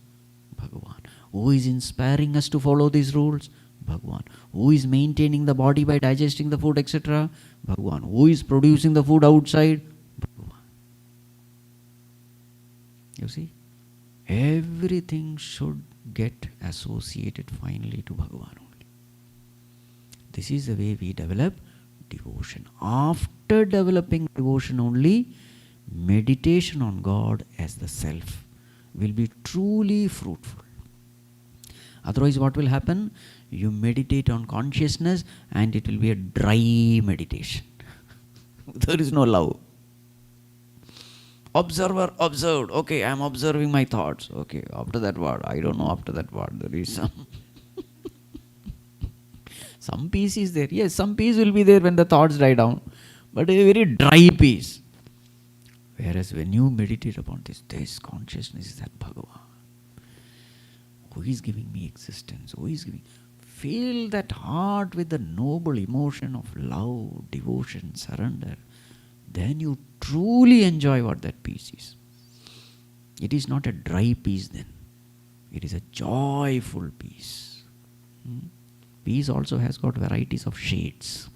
Bhagavan. Who is inspiring us to follow these rules? Bhagavan. Who is maintaining the body by digesting the food, etc.? Bhagavan. Who is producing the food outside? Bhagavan. You see? Everything should get associated finally to Bhagavan only. This is the way we develop devotion. After developing devotion only, meditation on God as the self will be truly fruitful. Otherwise what will happen? You meditate on consciousness and it will be a dry meditation. There is no love. Observer observed. Okay, I am observing my thoughts. Okay, after that what? I don't know after that what. There is some peace is there. Yes, some peace will be there when the thoughts die down. But a very dry peace. Whereas when you meditate upon this consciousness is that Bhagavan. Who is giving me existence? Who is giving? Fill that heart with the noble emotion of love, devotion, surrender. Then you truly enjoy what that peace is. It is not a dry peace then. It is a joyful peace. Peace also has got varieties of shades.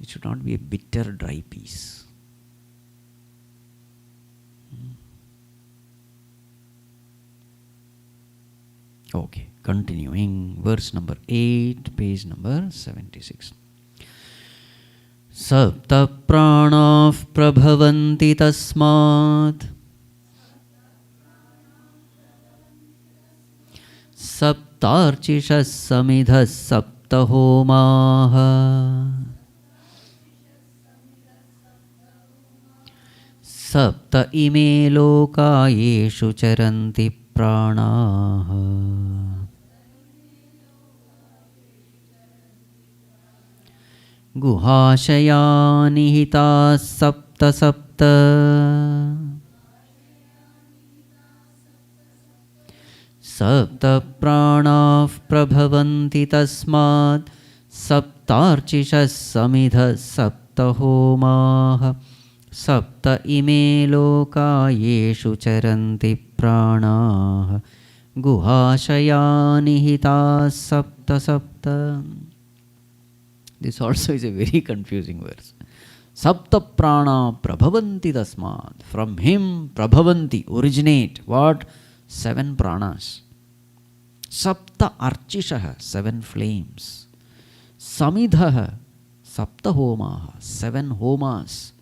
It should not be a bitter, dry peace. Okay, continuing. Verse number 8, page number 76. Sapta pranav prabhavanti tasmat saptarchishas samidhas sapta homaha sapta ime lokayeshu charanti pranaha गुहाशया निहिता सप्त सप्त सप्त प्राणाः प्रभवन्ति तस्मात् सप्तार्चिषः समिधः सप्त होमाः सप्त इमे लोका येषु चरन्ति प्राणाः गुहाशया निहिताः सप्त सप्त. This also is a very confusing verse. Sapta prana prabhavanti tasmat. From him prabhavanti, originate. What? 7 pranas. Sapta archishaha, 7 flames. Samidhaha, sapta homaha, 7 homas.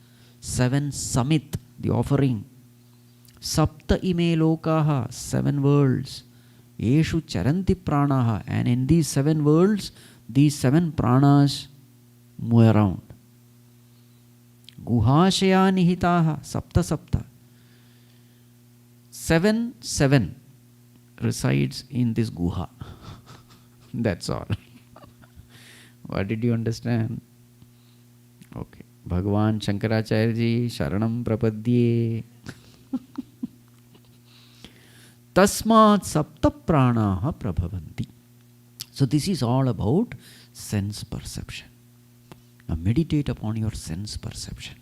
7 samit, the offering. Sapta ime lokaha, 7 worlds. Yeshu charanti pranaha. And in these 7 worlds, these 7 pranas move around. Guhashaya nihitaha sapta sapta. 7 resides in this guha. That's all. What did you understand? Okay. Bhagavan Shankaracharya ji, Sharanam Prapadye. Tasmat sapta pranaha prabhavanti. So this is all about sense perception. Now meditate upon your sense perception.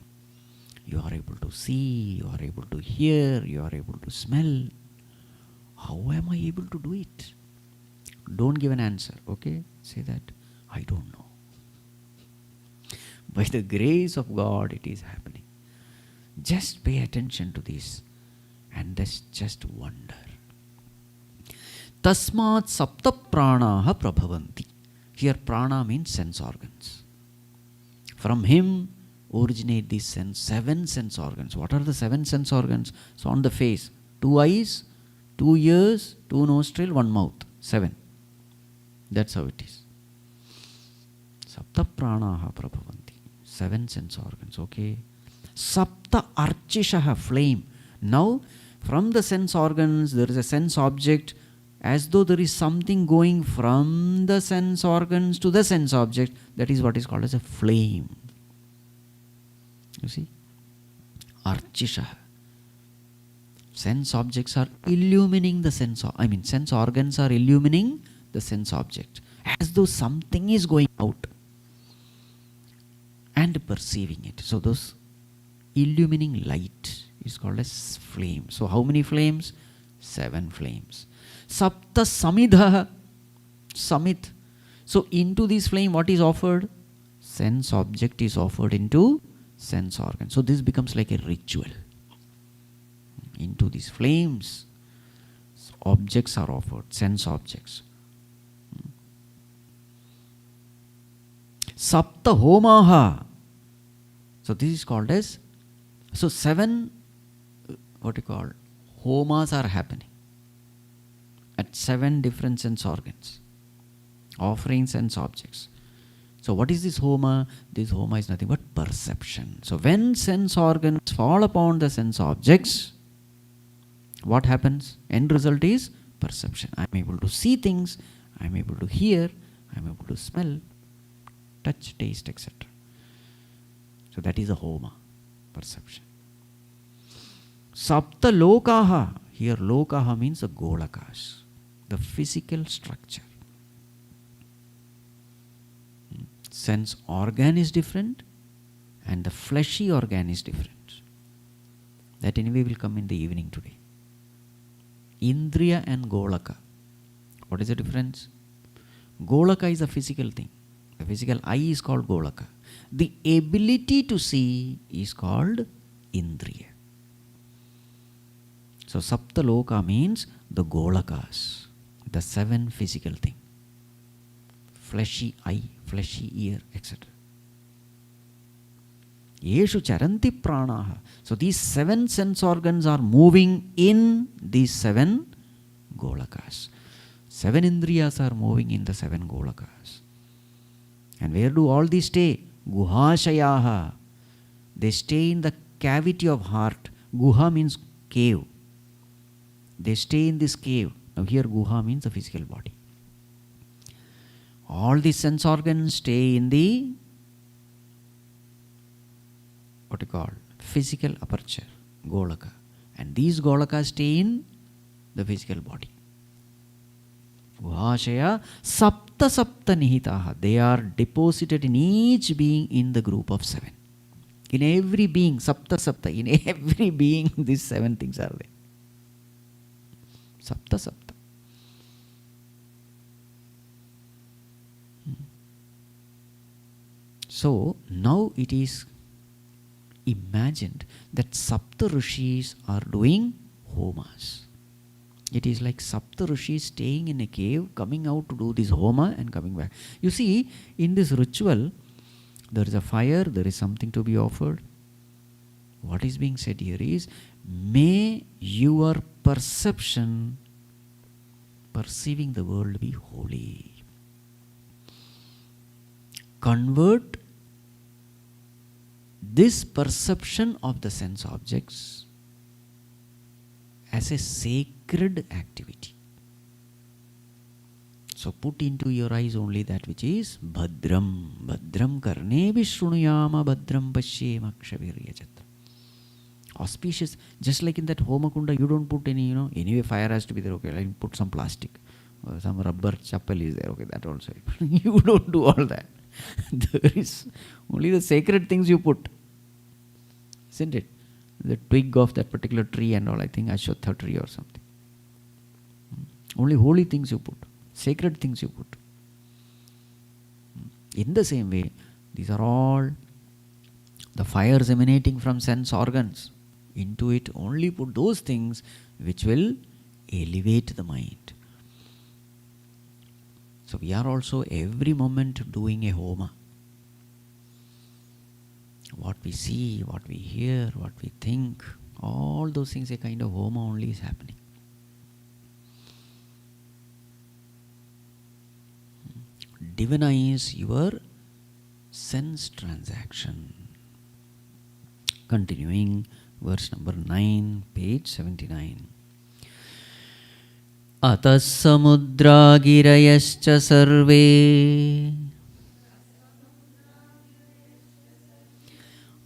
You are able to see, you are able to hear, you are able to smell. How am I able to do it? Don't give an answer, okay? Say that, I don't know. By the grace of God, it is happening. Just pay attention to this and just wonder. Tasmat sapta pranaha prabhavanti. Here prana means sense organs. From him originate these 7 sense organs. What are the 7 sense organs? So on the face, 2 eyes, 2 ears, 2 nostrils, 1 mouth. 7. That's how it is. Sapta pranaha prabhavanti. 7 sense organs, okay. Sapta archishaha, flame. Now from the sense organs there is a sense object, as though there is something going from the sense organs to the sense object. That is what is called as a flame. You see? Archisha. Sense objects are illumining the sense organs are illumining the sense object. As though something is going out and perceiving it. So those illumining light is called as flame. So how many flames? 7 flames. Sapta samidha, samit. So into this flame what is offered? Sense object is offered into sense organ. So this becomes like a ritual. Into these flames objects are offered, sense objects. Sapta homaha. So this is called as, so 7 homas are happening at 7 different sense organs, offering sense objects. So what is this homa? This homa is nothing but perception. So when sense organs fall upon the sense objects, what happens? End result is perception. I am able to see things, I am able to hear, I am able to smell, touch, taste, etc. So that is a homa, perception. Sapta lokaha. Here lokaha means the golakas, the physical structure. Sense organ is different and the fleshy organ is different. That anyway will come in the evening today. Indriya and golaka. What is the difference? Golaka is a physical thing. The physical eye is called golaka. The ability to see is called indriya. So sapta loka means the golakas, the 7 physical things. Fleshy eye, fleshy ear, etc. Yeshu charanti pranaha. So these 7 sense organs are moving in these 7 golakas. 7 indriyas are moving in the 7 golakas. And where do all these stay? Guhashayaha. They stay in the cavity of heart. Guha means cave. They stay in this cave. Now here guha means the physical body. All the sense organs stay in the physical aperture, golaka. And these golakas stay in the physical body. Guhashaya sapta sapta nihitaha. They are deposited in each being in the group of 7. In every being, sapta sapta, in every being these 7 things are there. Sapta sapta. So now it is imagined that Sapta Rishis are doing homas. It is like Sapta Rishis staying in a cave, coming out to do this homa and coming back. You see, in this ritual, there is a fire, there is something to be offered. What is being said here is, may your perception, perceiving the world, be holy. Convert this perception of the sense objects as a sacred activity. So put into your eyes only that which is Bhadram. Bhadram karne vishrunuyama Bhadram pashyema kshaviryajat. Auspicious. Just like in that Homakunda, you don't put any, anyway fire has to be there. Okay, like put some plastic. Some rubber chappal is there. Okay, that also. You don't do all that. There is only the sacred things you put. Isn't it? The twig of that particular tree and all, I think Ashwatha tree or something. Only holy things you put. Sacred things you put. In the same way, these are all the fires emanating from sense organs. Into it only put those things which will elevate the mind. So we are also every moment doing a homa. What we see, what we hear, what we think, all those things, a kind of homa only is happening. Divinize your sense transaction. Continuing, verse number 9, page 79. Atas samudra girayascha sarve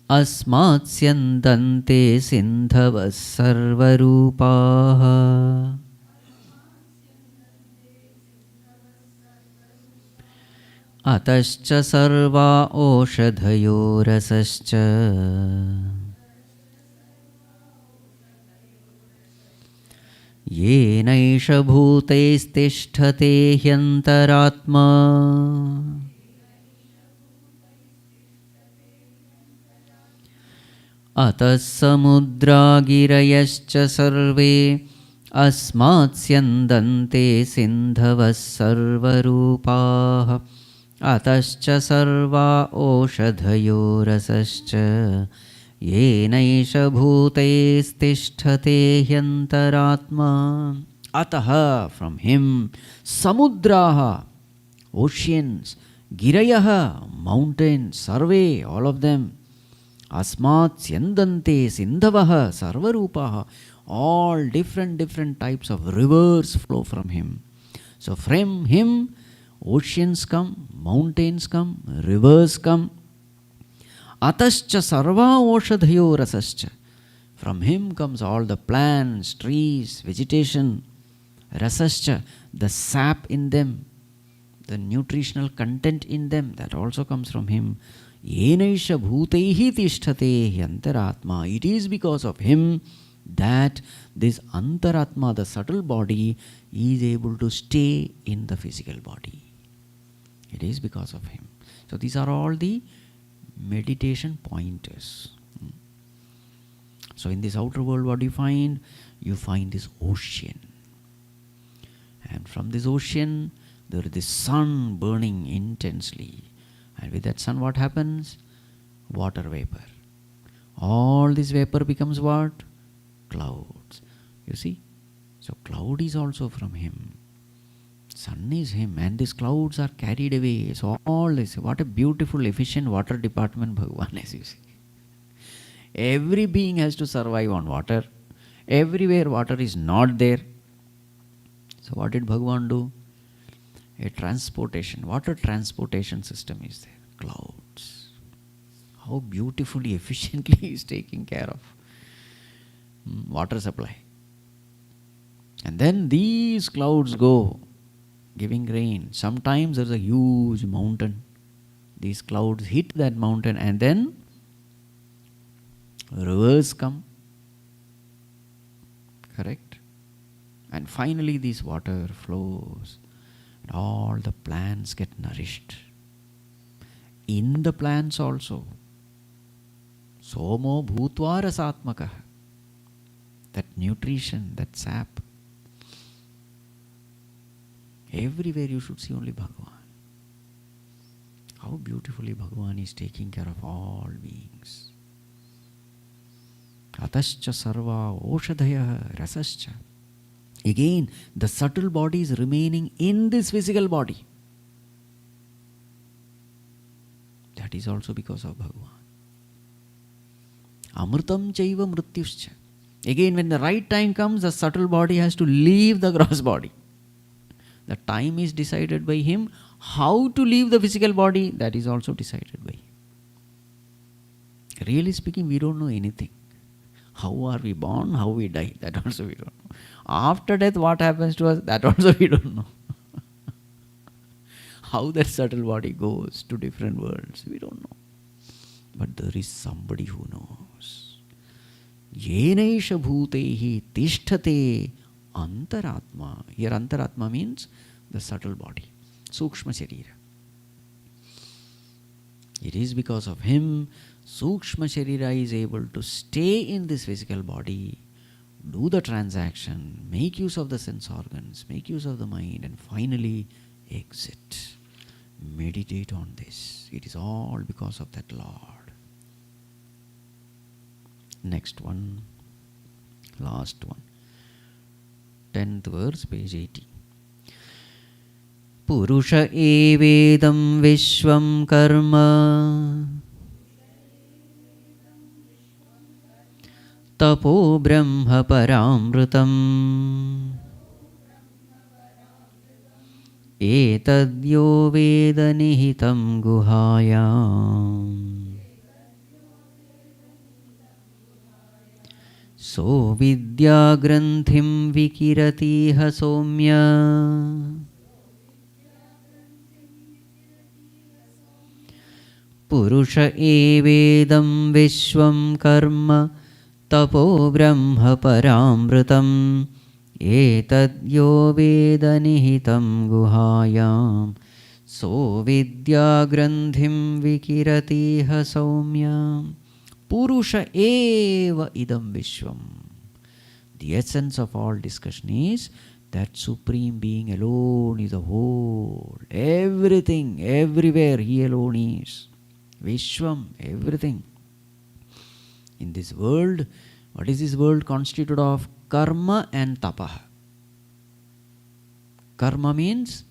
अस्मात् स्यन्दन्ते सिन्धवः सर्वरूपाः अतश्च सर्वा ओषधयो रसश्च येनैष भूतैस्तिष्ठते ह्यन्तरात्मा अतः समुद्रा गिरयश्च सर्वे अस्मात् स्यन्दन्ते सिन्धवः सर्वरूपाः अतश्च सर्वा ओषधयो रसश्च येनैष भूतैस्तिष्ठते ह्यन्तरात्मा. Ataha, from him, samudraha, oceans, Girayaha, mountains, sarve, all of them. Asmat syandante sindavaha sarvarupaha. All different types of rivers flow from him. So from him, oceans come, mountains come, rivers come. Atascha sarva oshadhayo rasascha. From him comes all the plants, trees, vegetation. Rasascha, the sap in them, the nutritional content in them, that also comes from him. Yenaisha bhutaihi tishthate antaratma. It is because of him that this antaratma, the subtle body, is able to stay in the physical body. It is because of him. So these are all the meditation pointers. So in this outer world, what do you find? You find this ocean. And from this ocean, there is the sun burning intensely. And with that sun, what happens? Water vapor. All this vapor becomes what? Clouds. You see? So cloud is also from him. Sun is him. And these clouds are carried away. So all this, what a beautiful, efficient water department Bhagavan is, you see. Every being has to survive on water. Everywhere water is not there. So what did Bhagavan do? A transportation, water transportation system is there. Clouds. How beautifully, efficiently he is taking care of water supply. And then these clouds go giving rain. Sometimes there is a huge mountain. These clouds hit that mountain and then rivers come. Correct? And finally this water flows. And all the plants get nourished. In the plants also. Somo bhutva rasatmakah. That nutrition, that sap. Everywhere you should see only Bhagavan. How beautifully Bhagavan is taking care of all beings. Atascha sarva oshadhaya rasascha. Again, the subtle body is remaining in this physical body. That is also because of Bhagavan. Amritam chaiva mrityuscha. Again, when the right time comes, the subtle body has to leave the gross body. The time is decided by him. How to leave the physical body, that is also decided by him. Really speaking, we don't know anything. How are we born? How we die? That also we don't know. After death, what happens to us? That also we don't know. How that subtle body goes to different worlds, we don't know. But there is somebody who knows. Yenaisha bhutehi tishthate antaratma. Here antaratma means the subtle body. Sukshma sharira. It is because of him Sukshma Sharira is able to stay in this physical body, do the transaction, make use of the sense organs, make use of the mind, and finally exit. Meditate on this. It is all because of that Lord. Next one, last one. 10th verse, page 80. Purusha evedam vishvam karma tapo brahma paramrutam etadyo veda nihitam guhayam so vidya granthim vikiratiha somya Purusha evedam vishvam karma tapo brahma paramrutam etadyo veda nihitam guhayam so vidya granthim vikiratiha saumya Purusha eva idam vishvam. The essence of all discussion is that Supreme Being alone is the whole. Everything, everywhere, He alone is. Vishwam, everything. In this world, what is this world constituted of? Karma and tapaha. Karma means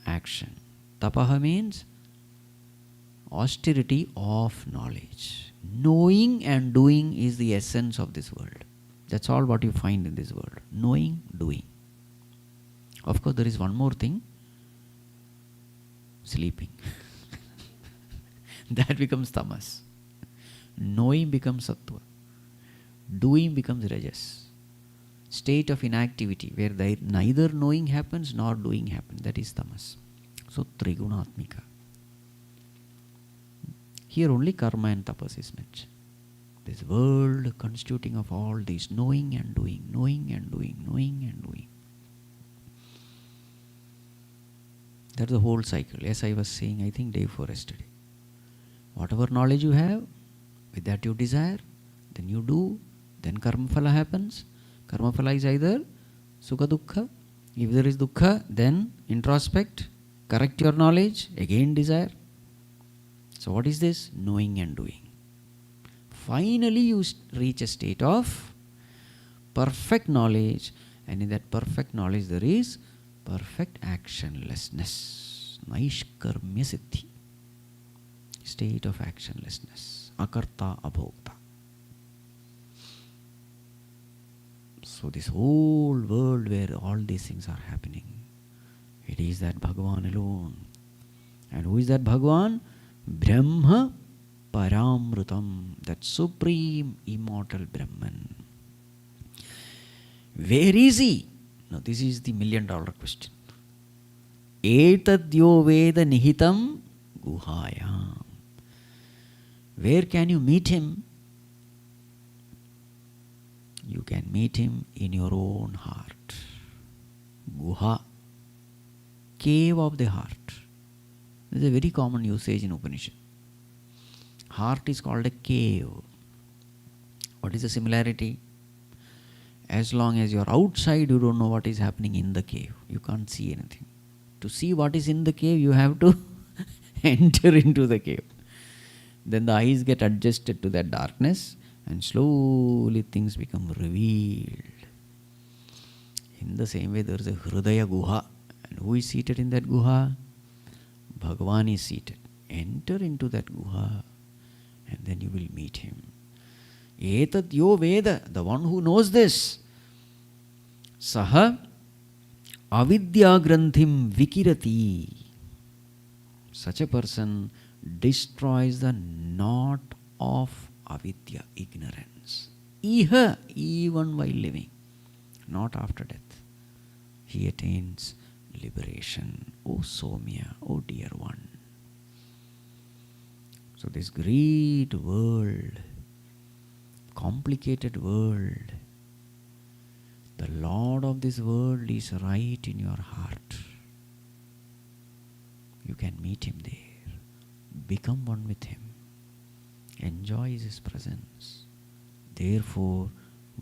action. Tapaha means austerity of knowledge. Knowing and doing is the essence of this world. That's all what you find in this world. Knowing, doing. Of course, there is one more thing. Sleeping. That becomes tamas. Knowing becomes sattva. Doing becomes rajas. State of inactivity where neither knowing happens nor doing happens. That is tamas. So, trigunatmika. Here only karma and tapas is mentioned. This world constituting of all these knowing and doing, knowing and doing, knowing and doing. That's the whole cycle. As I was saying, I think day before yesterday. Whatever knowledge you have, with that you desire, then you do, then karma phala happens. Karma phala is either sukha dukkha. If there is dukkha, then introspect, correct your knowledge, again desire. So what is this? Knowing and doing. Finally you reach a state of perfect knowledge, and in that perfect knowledge there is perfect actionlessness. Naishkarmya siddhi. State of actionlessness. Akarta abhokta. So this whole world where all these things are happening, it is that Bhagavan alone. And who is that Bhagavan? Brahma Paramrutam, that supreme immortal Brahman. Where is he? Now this is the $1 million question. Etadyo Veda Nihitam Guhayam. Where can you meet him? You can meet him in your own heart. Guha, cave of the heart. This is a very common usage in Upanishad. Heart is called a cave. What is the similarity? As long as you are outside, you don't know what is happening in the cave. You can't see anything. To see what is in the cave, you have to enter into the cave. Then the eyes get adjusted to that darkness, and slowly things become revealed. In the same way, there is a Hridaya Guha. And who is seated in that Guha? Bhagavan is seated. Enter into that Guha, and then you will meet him. Etad yo Veda, the one who knows this. Saha avidya granthim vikirati. Such a person destroys the knot of avidya, ignorance. Iha, even while living, not after death. He attains liberation. O Somya, O dear one. So this great world, complicated world, the Lord of this world is right in your heart. You can meet him there. Become one with him. Enjoy his presence. Therefore,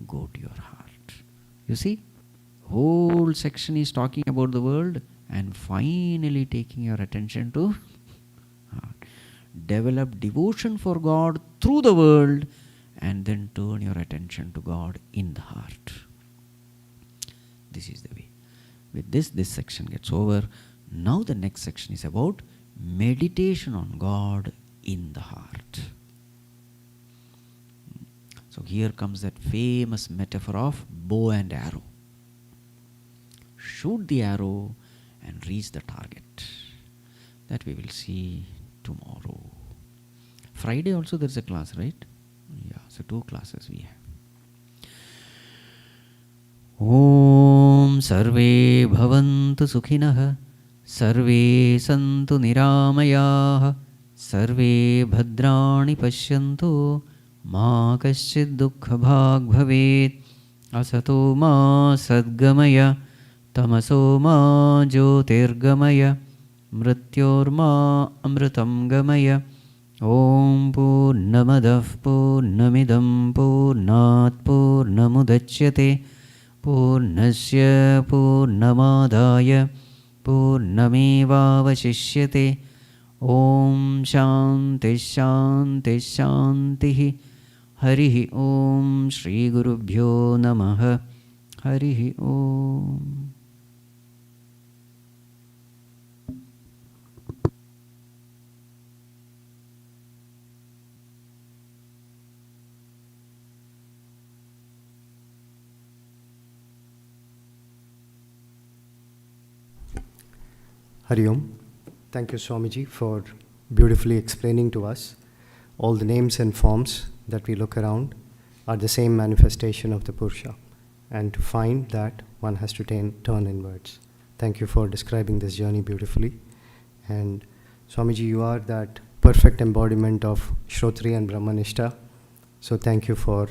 go to your heart. You see, whole section is talking about the world and finally taking your attention to heart. Develop devotion for God through the world and then turn your attention to God in the heart. This is the way. With this section gets over. Now the next section is about meditation on God in the heart. So here comes that famous metaphor of bow and arrow. Shoot the arrow and reach the target. That we will see tomorrow. Friday also there is a class, right? Yeah, so 2 classes we have. Om Sarve Bhavantu Sukhinah Sarve Santu Niramayah Sarve Bhadrani Pashyantu Ma Kaschid Dukkha Bhag Bhavet Asato Ma Sadgamaya Tamaso Ma Jyotirgamaya Mrityorma Amritam Gamaya Om Purnamadav Purnamidam Purnat Purnamudachyate Purnasya Purnamadaya Purnamevavashishyate Om Shanti Shanti Shanti Harihi Om Shri Gurubhyo Namaha Harihi Om. Hari Om. Thank you, Swamiji, for beautifully explaining to us all the names and forms that we look around are the same manifestation of the Purusha. And to find that, one has to turn inwards. Thank you for describing this journey beautifully. And Swamiji, you are that perfect embodiment of Shrotriya and Brahmanishta. So thank you for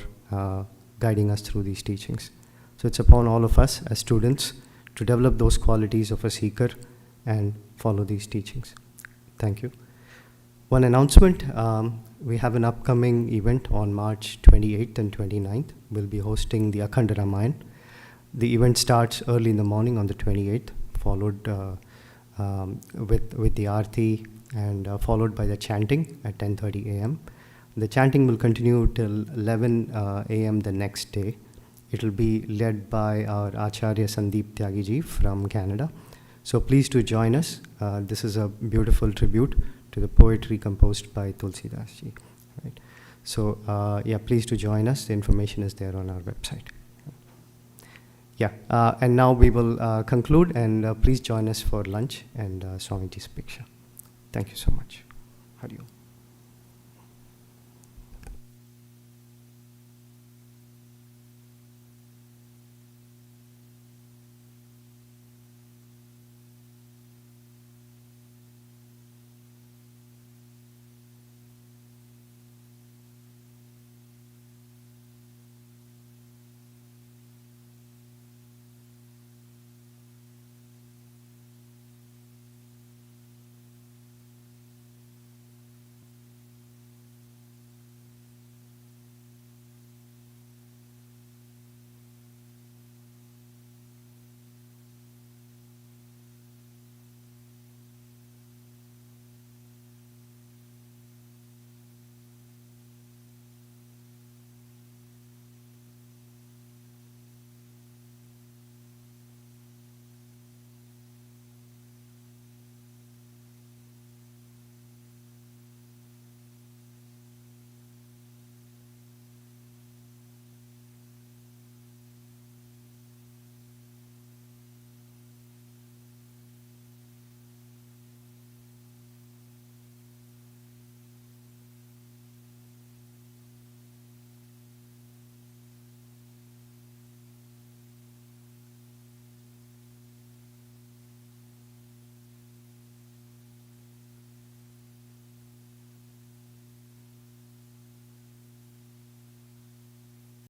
guiding us through these teachings. So it's upon all of us as students to develop those qualities of a seeker and follow these teachings. Thank you. One announcement, we have an upcoming event on March 28th and 29th. We'll be hosting the Akhanda Ramayana. The event starts early in the morning on the 28th, followed with the Aarti and followed by the chanting at 10:30 a.m. The chanting will continue till 11 a.m. the next day. It will be led by our Acharya Sandeep Tyagiji from Canada. So please do join us. This is a beautiful tribute to the poetry composed by Tulsidas ji. Right. So yeah, please do join us. The information is there on our website. Yeah, and now we will conclude, and please join us for lunch and Swamiji's picture. Thank you so much. Hari Om.